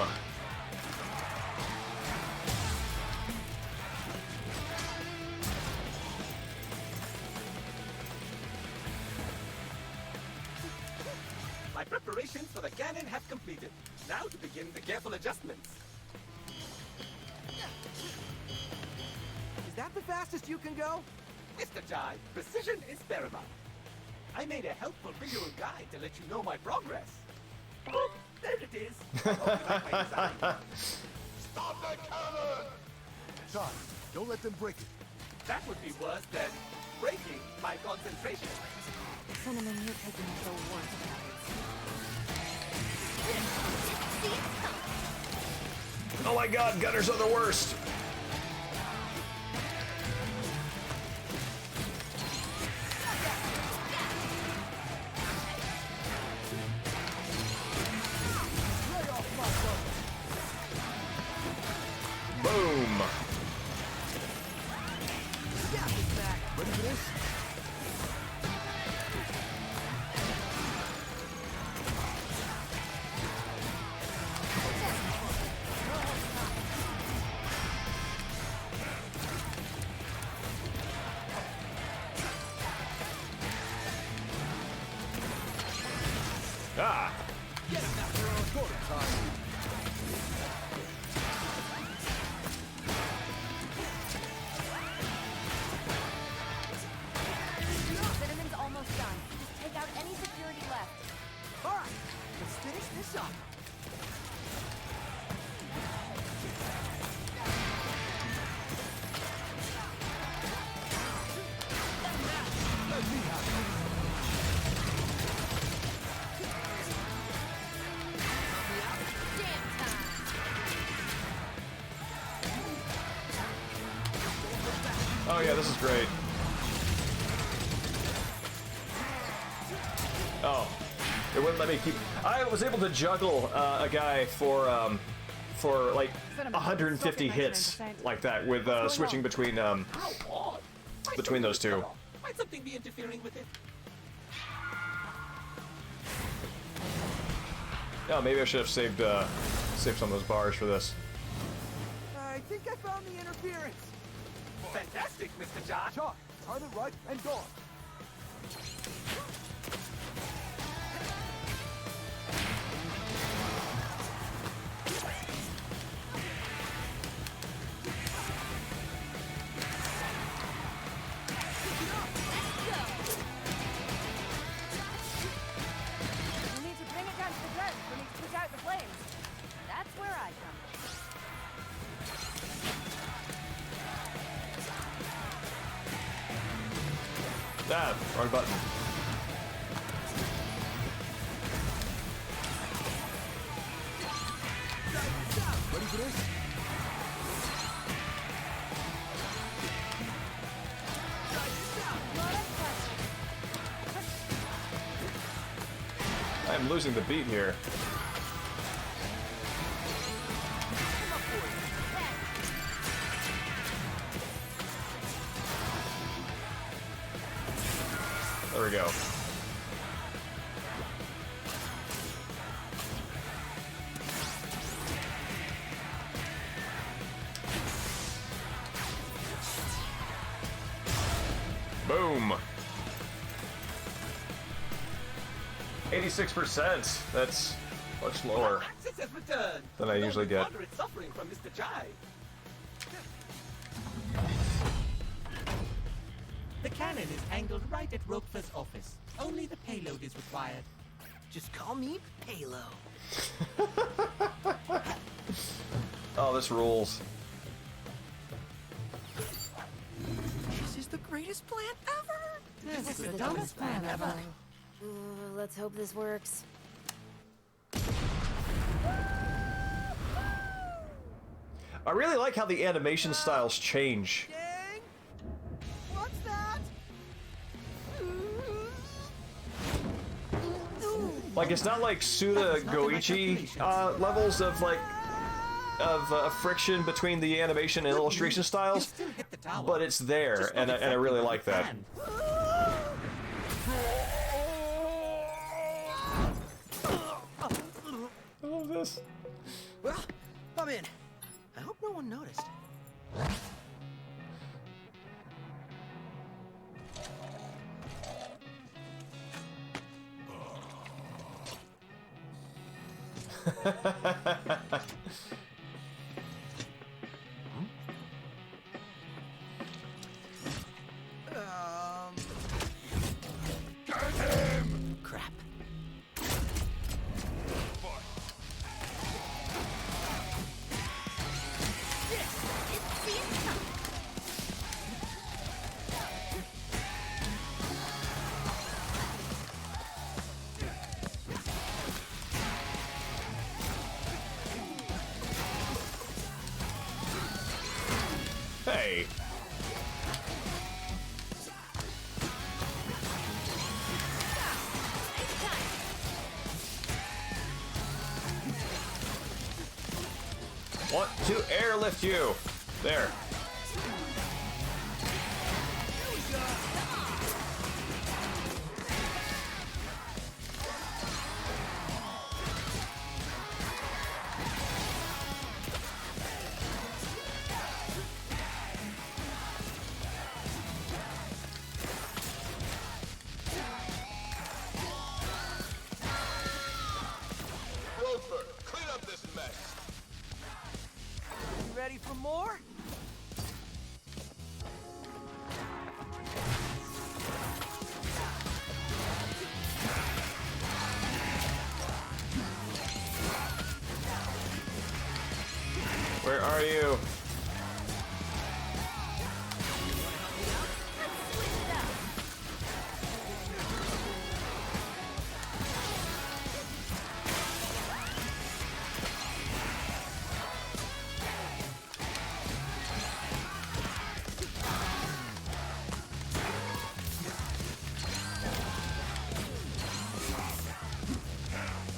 My preparations for the cannon have completed. Now to begin the careful adjustments. Is that the fastest you can go? Mr. Chai, precision is paramount. I made a helpful visual guide to let you know my progress. Oh, there it is. I hope you like my design. Stop the cannon! Chai, don't let them break it. That would be worse than breaking my concentration. Cinnamon, you're taking it the worst. Oh my god, gunners are the worst! Boom! Ready for this? Ah! Get him now. Go to time. Cinnamon's almost done. Just take out any security left. All right, let's finish this up. Let me have it. Damn time. Oh yeah, this is great. Oh, it wouldn't let me keep. I was able to juggle a guy for like 150 hits like that with switching between How odd. between those two. Might something be interfering with it? Yeah, maybe I should have saved saved some of those bars for this. I think I found the interference. Fantastic, Mr. Chai. Chai, turn it right and go. You need to bring it down to the ground for me to put out the flames. That's where I come in. Ah, wrong button. Ready for this? I am losing the beat here. There we go. Boom. 86%. That's, much slower Access has returned. than I usually get. Moderate suffering from Mr. Chai. The cannon is angled right at Roquefort's office. Only the payload is required. Just call me Palo. Oh, this rules. This is the greatest plan ever. This is the dumbest plan ever. Let's hope this works. I really like how the animation styles change. Gang, what's that? Like, it's not like Suda Goichi levels of like friction between the animation and illustration styles, but it's there, and I really like that. I love this. Well, I'm in. I hope no one noticed. Crap. Hey. Want to airlift you. There. Roper, clean up this mess. You ready for more? Where are you?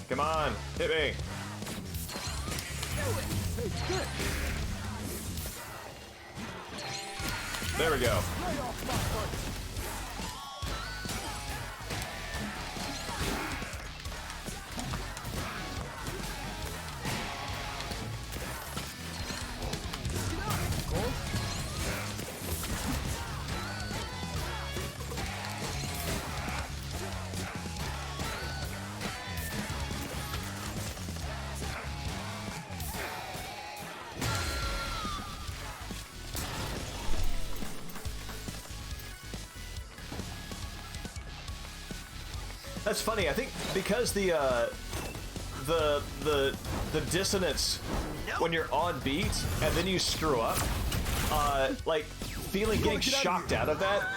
Come on, hit me. There we go. That's funny. I think because the dissonance when you're on beat and then you screw up, like getting shocked out of that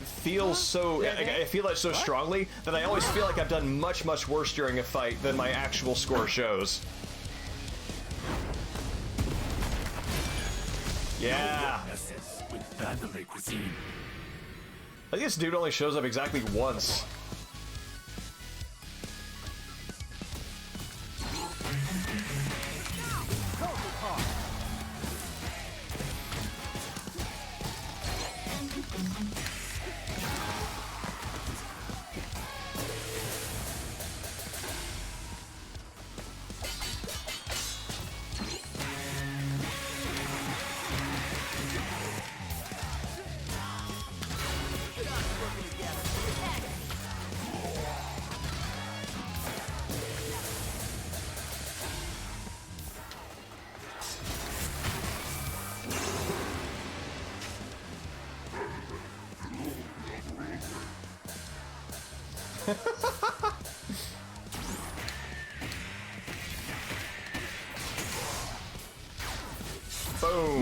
feels so. I feel that so strongly that I always feel like I've done much worse during a fight than my actual score shows. Yeah. I think this dude only shows up exactly once.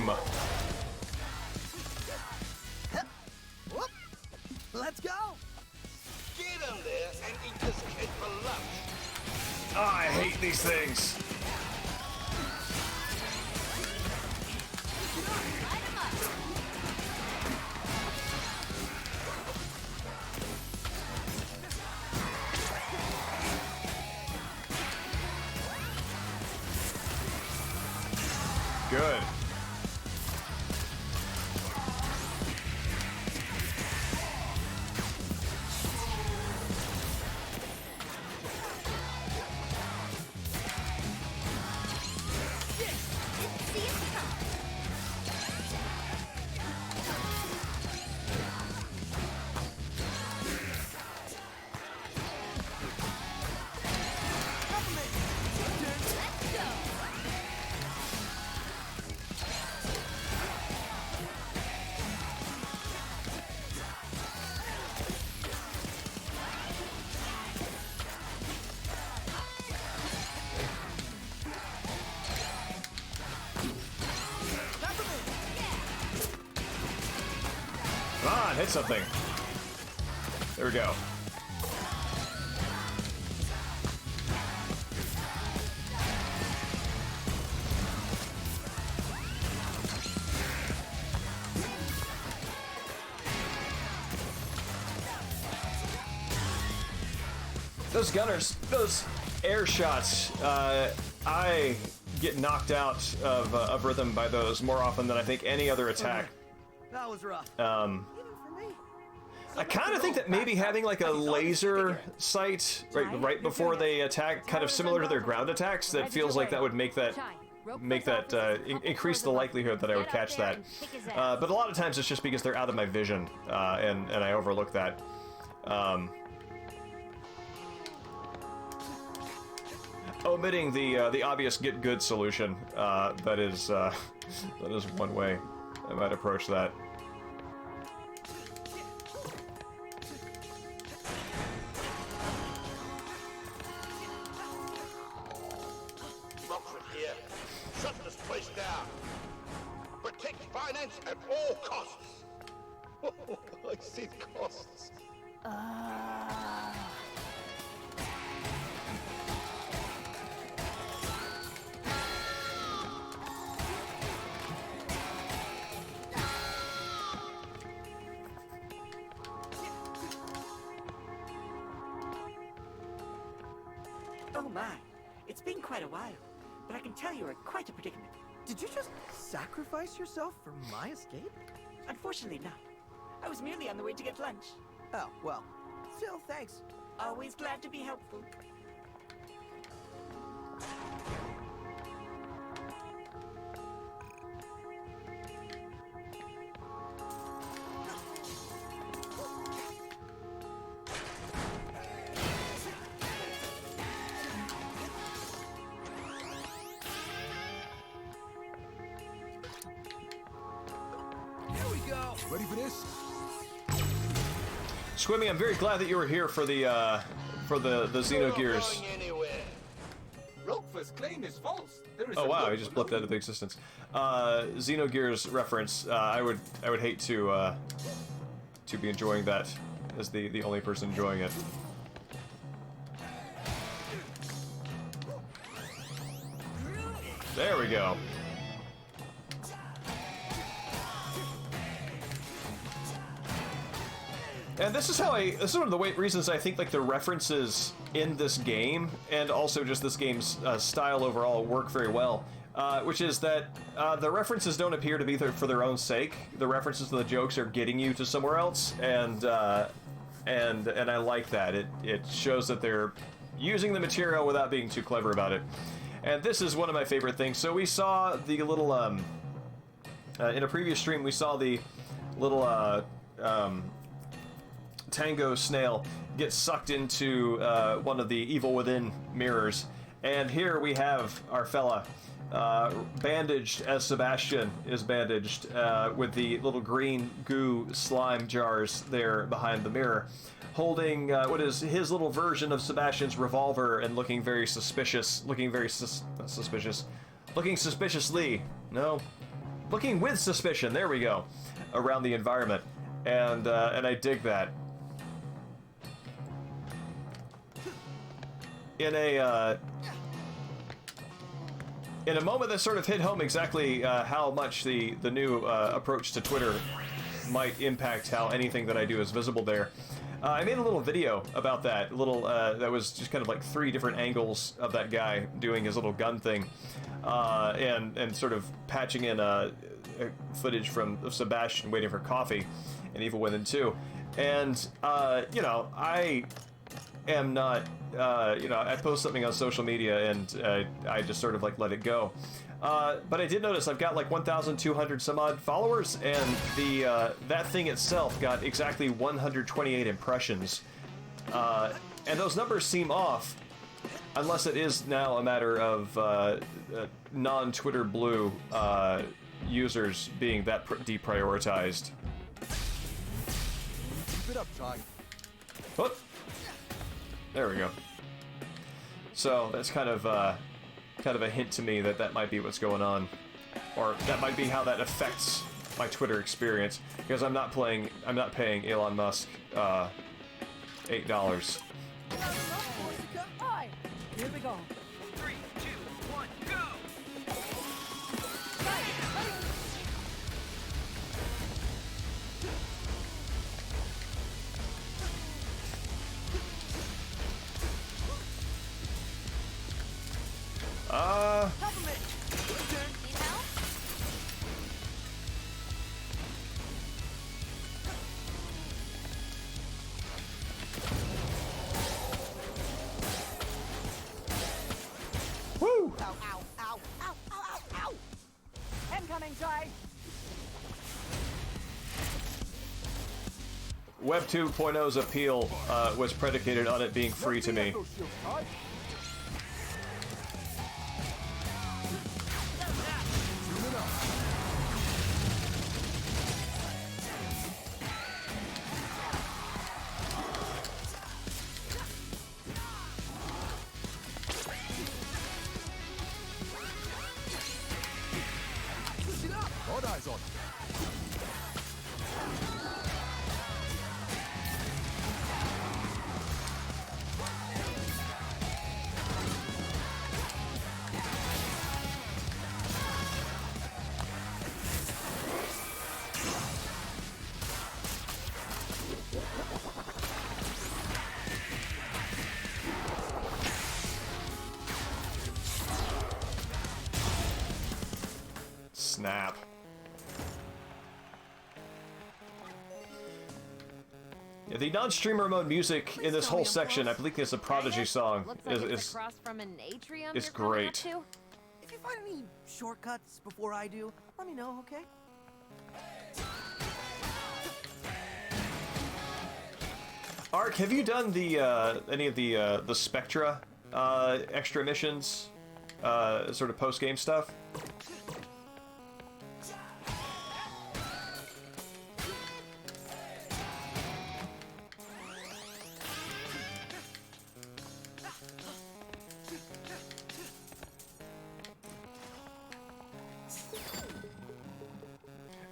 Boom! Whoop. Let's go! Get him there and eat this kid for lunch. Oh, I hate these things. Good. Come on, hit something. There we go. Those gunners, those air shots, I get knocked out of rhythm by those more often than I think any other attack. That was rough. I kind of think that maybe having like a laser sight right before they attack, kind of similar to their ground attacks, that feels like that would make that increase the likelihood that I would catch that. But a lot of times it's just because they're out of my vision, and I overlook that. Omitting the obvious get good solution, that is one way I might approach that. Rockford here. Shut this place down. Protect finance at all costs. I said costs. Oh my, it's been quite a while, but I can tell you're in quite a predicament. Did you just sacrifice yourself for my escape? Unfortunately not. I was merely on the way to get lunch. Oh, well. Still, thanks. Always glad to be helpful. Ready for this? Squimmy, I'm very glad that you were here for the Xenogears. Roquefort's claim is false. There is Oh wow, he just blipped out of existence. Xenogears reference. I would hate to be enjoying that as the only person enjoying it. There we go. And this is one of the reasons I think like the references in this game and also just this game's style overall work very well. Which is that the references don't appear to be there for their own sake. The references to the jokes are getting you to somewhere else, and I like that. It shows that they're using the material without being too clever about it. And this is one of my favorite things. So we saw the little in a previous stream we saw the little Tango snail get sucked into one of the Evil Within mirrors, and here we have our fella bandaged as Sebastian is bandaged, with the little green goo slime jars there behind the mirror, holding what is his little version of Sebastian's revolver and looking very suspicious, looking suspiciously, no, looking with suspicion. There we go, around the environment, and I dig that. In a moment that sort of hit home exactly how much the new approach to Twitter might impact how anything that I do is visible there. I made a little video about that, that was just kind of like 3 different angles of that guy doing his little gun thing, and sort of patching in footage of Sebastian waiting for coffee and Evil Within 2. And, you know, I am not, you know, I post something on social media and I just sort of like let it go. But I did notice I've got like 1,200 some odd followers, and that thing itself got exactly 128 impressions. And those numbers seem off, unless it is now a matter of non-Twitter blue users being that deprioritized. Keep it up, Ty. Whoop. There we go. So that's kind of a hint to me that might be what's going on, or that might be how that affects my Twitter experience, because I'm not paying Elon Musk $8. Alright, here we go. 3, 2, 1, go! Need help? Woo! Ow, ow, ow, ow, ow, ow, ow! Incoming, Ty. Web 2.0's appeal was predicated on it being free to me. All eyes on him. Snap. Yeah, the non-streamer mode music in this whole section, I believe it's a Prodigy song, Looks like it's across from an atrium. it's you're coming great. up to. If you find any shortcuts before I do, let me know, okay? Ark, have you done the any of the Spectra extra missions, sort of post-game stuff?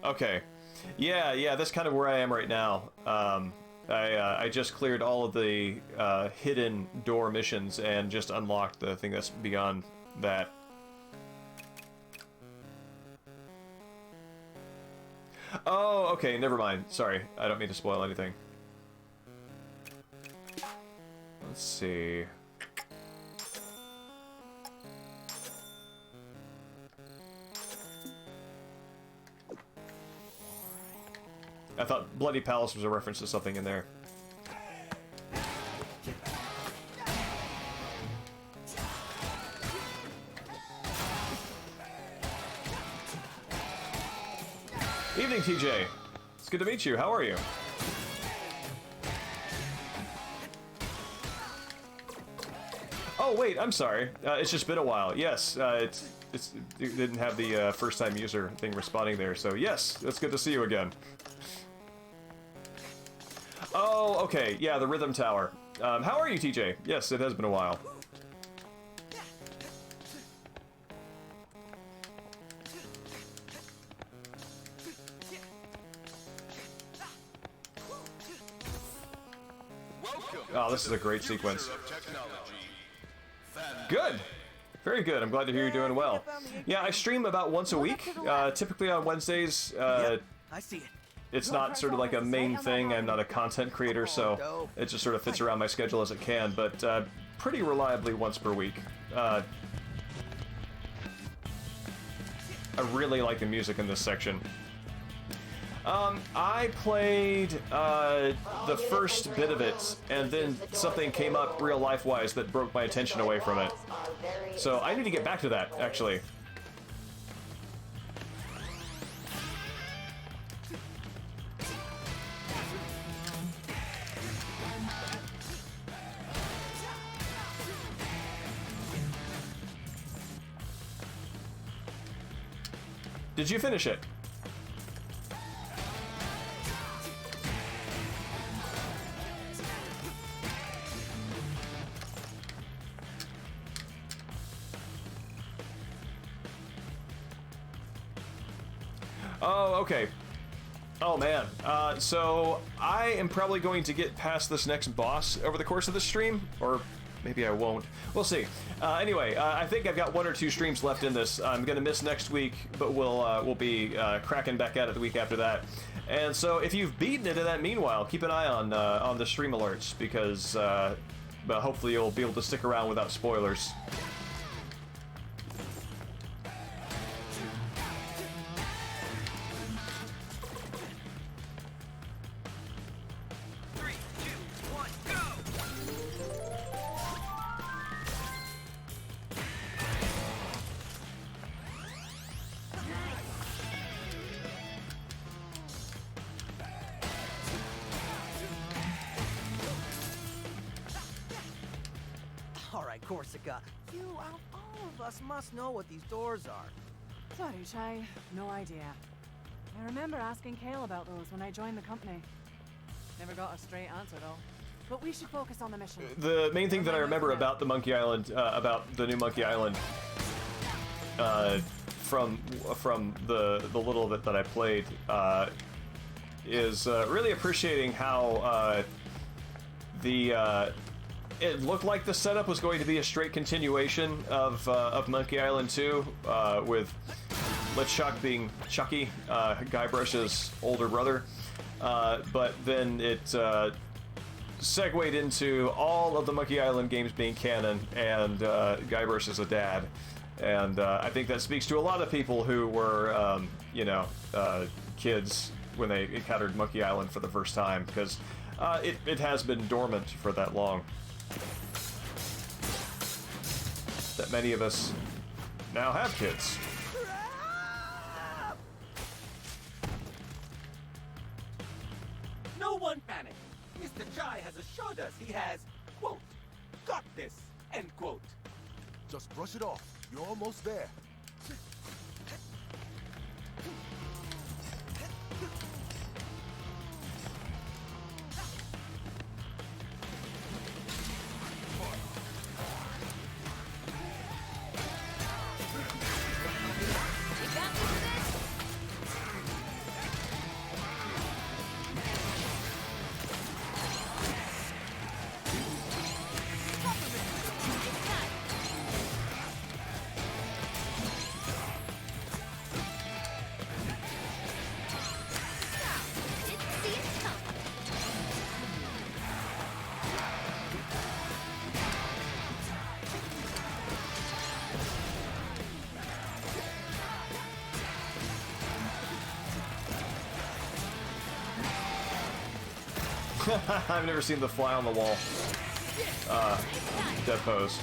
Okay. Yeah, that's kind of where I am right now. I just cleared all of the hidden door missions and just unlocked the thing that's beyond that. Oh, okay, never mind. Sorry, I don't mean to spoil anything. Let's see. I thought Bloody Palace was a reference to something in there. Evening, TJ. It's good to meet you. How are you? Oh, wait, I'm sorry. It's just been a while. Yes, it didn't have the first-time user thing responding there, so yes, it's good to see you again. Oh, okay. Yeah, the Rhythm Tower. How are you, TJ? Yes, it has been a while. Oh, this is a great sequence. Good. Very good. I'm glad to hear you're doing well. Yeah, I stream about once a week, typically on Wednesdays. I see it. It's not sort of like a main thing. I'm not a content creator, so it just sort of fits around my schedule as it can, but pretty reliably once per week. I really like the music in this section. I played the first bit of it, and then something came up real life-wise that broke my attention away from it. So I need to get back to that, actually. Did you finish it? Oh, okay. Oh, man. So I am probably going to get past this next boss over the course of the stream, or maybe I won't. We'll see. Anyway, I think I've got 1 or 2 streams left in this. I'm going to miss next week, but we'll be cracking back at it the week after that. And so if you've beaten it in that meanwhile, keep an eye on the stream alerts, because hopefully you'll be able to stick around without spoilers. Corsica, you out of all of us must know what these doors are. Sorry, Chai. No idea. I remember asking Kale about those when I joined the company. Never got a straight answer, though. But we should focus on the mission. The main thing that I remember about the Monkey Island, about the new Monkey Island, from the little bit that I played, is really appreciating how it looked like the setup was going to be a straight continuation of Monkey Island 2, with LeChuck being Chucky, Guybrush's older brother, but then it segued into all of the Monkey Island games being canon, and Guybrush is a dad. And I think that speaks to a lot of people who were, kids when they encountered Monkey Island for the first time, because it has been dormant for that long. That many of us now have kids. No one panic. Mr. Chai has assured us he has, quote, got this, end quote. Just brush it off. You're almost there. I've never seen the fly on the wall death pose.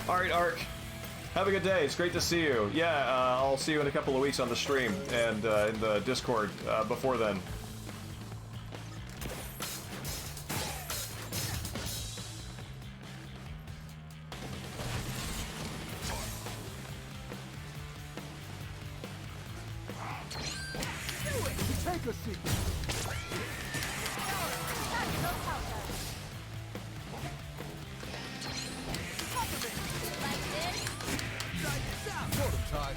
Alright, Ark. Have a good day. It's great to see you. Yeah, I'll see you in a couple of weeks on the stream and in the Discord before then. Take a seat. Sort of tied.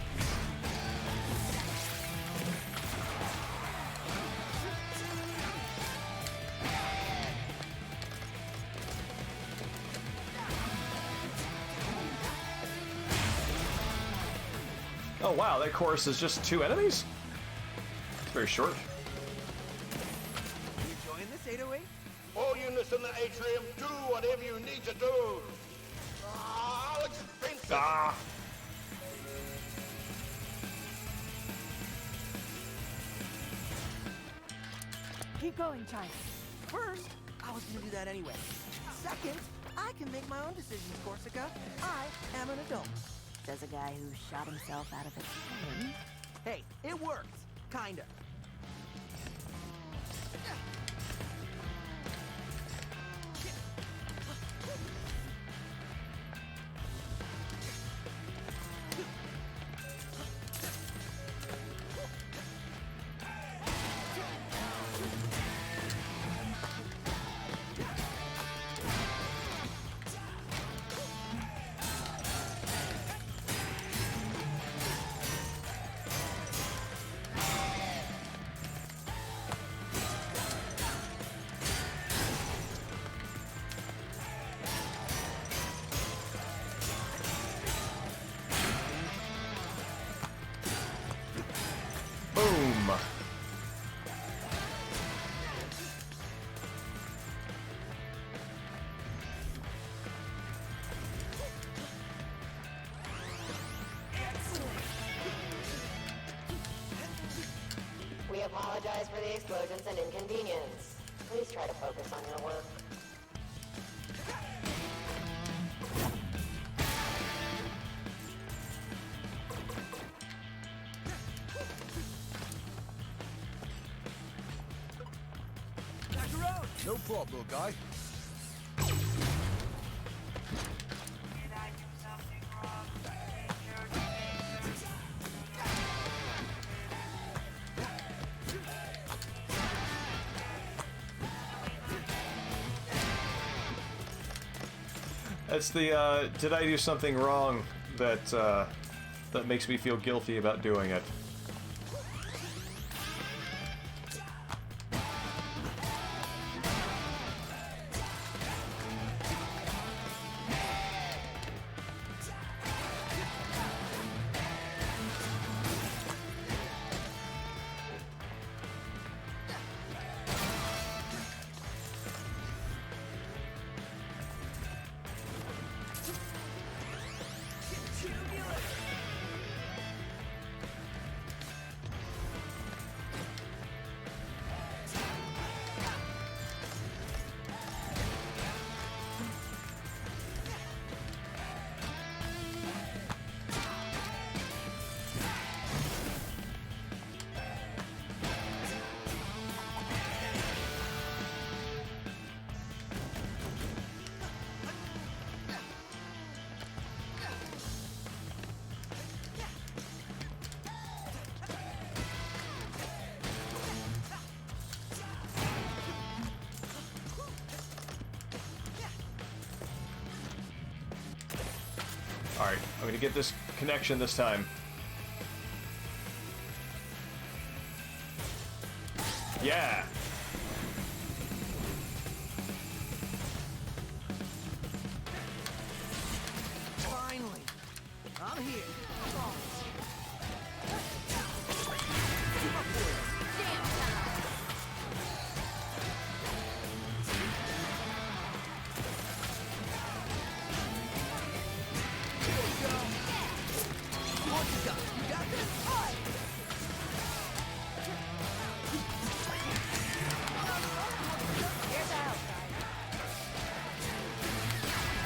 Oh wow, that course is just 2 enemies? It's very short. You enjoying this 808? All units in the atrium, do whatever you need to do. I'll expense it. Ah! Keep going, Chai. First, I was gonna do that anyway. Second, I can make my own decisions, Corsica. I am an adult. Says a guy who shot himself out of a plane. Hey, it worked. Kinda. Boom! We apologize for the explosions and inconvenience. Please try to focus on your work. Back the road. No problem, little guy. That's the, did I do something wrong that, that makes me feel guilty about doing it? Alright, I'm gonna get this connection this time. Yeah! Finally. I'm here.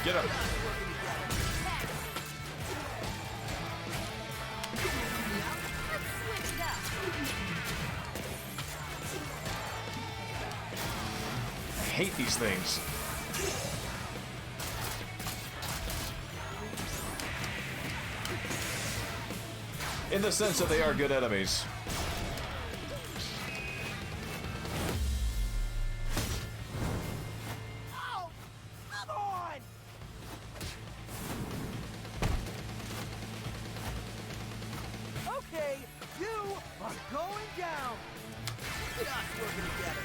Get up! I hate these things. In the sense that they are good enemies. Just working together.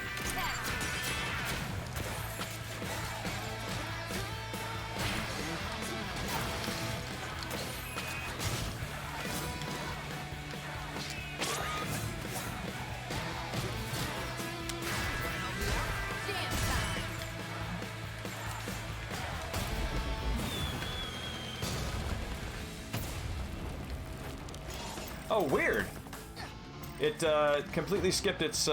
Oh, weird. It completely skipped its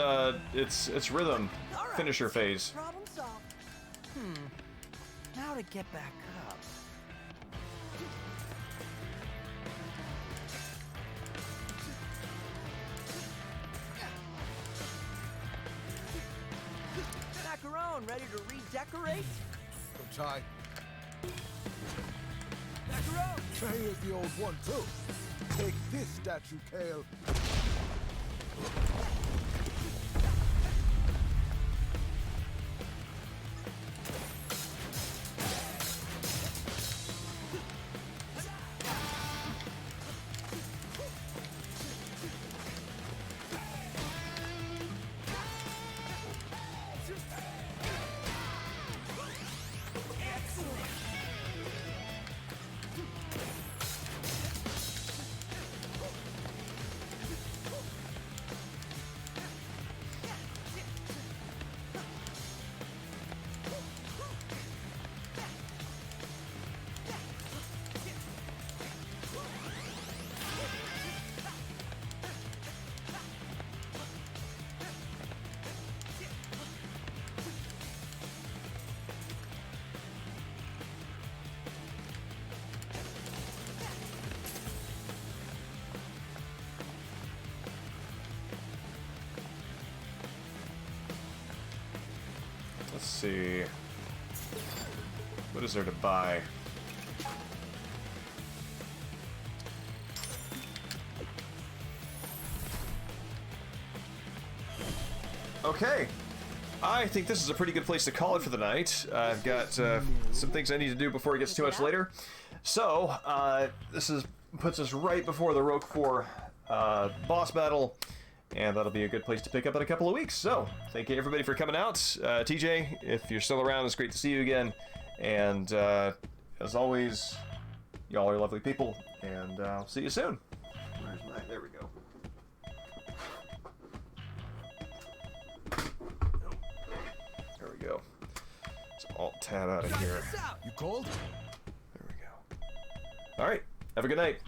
rhythm finisher phase. Problem solved. Now to get back up. Macaron, ready to redecorate? Chai. Macaron! Chai is the old one, too. Take this statue, Kale. Let's see. What is there to buy? Okay. I think this is a pretty good place to call it for the night. I've got some things I need to do before it gets too much later. So, puts us right before the Roquefort boss battle. And that'll be a good place to pick up in a couple of weeks. So, thank you everybody for coming out. TJ, if you're still around, it's great to see you again. And as always, y'all are lovely people. And I'll see you soon. Where's my... There we go. There we go. Let's Alt-Tab out of here. You cold? There we go. All right. Have a good night.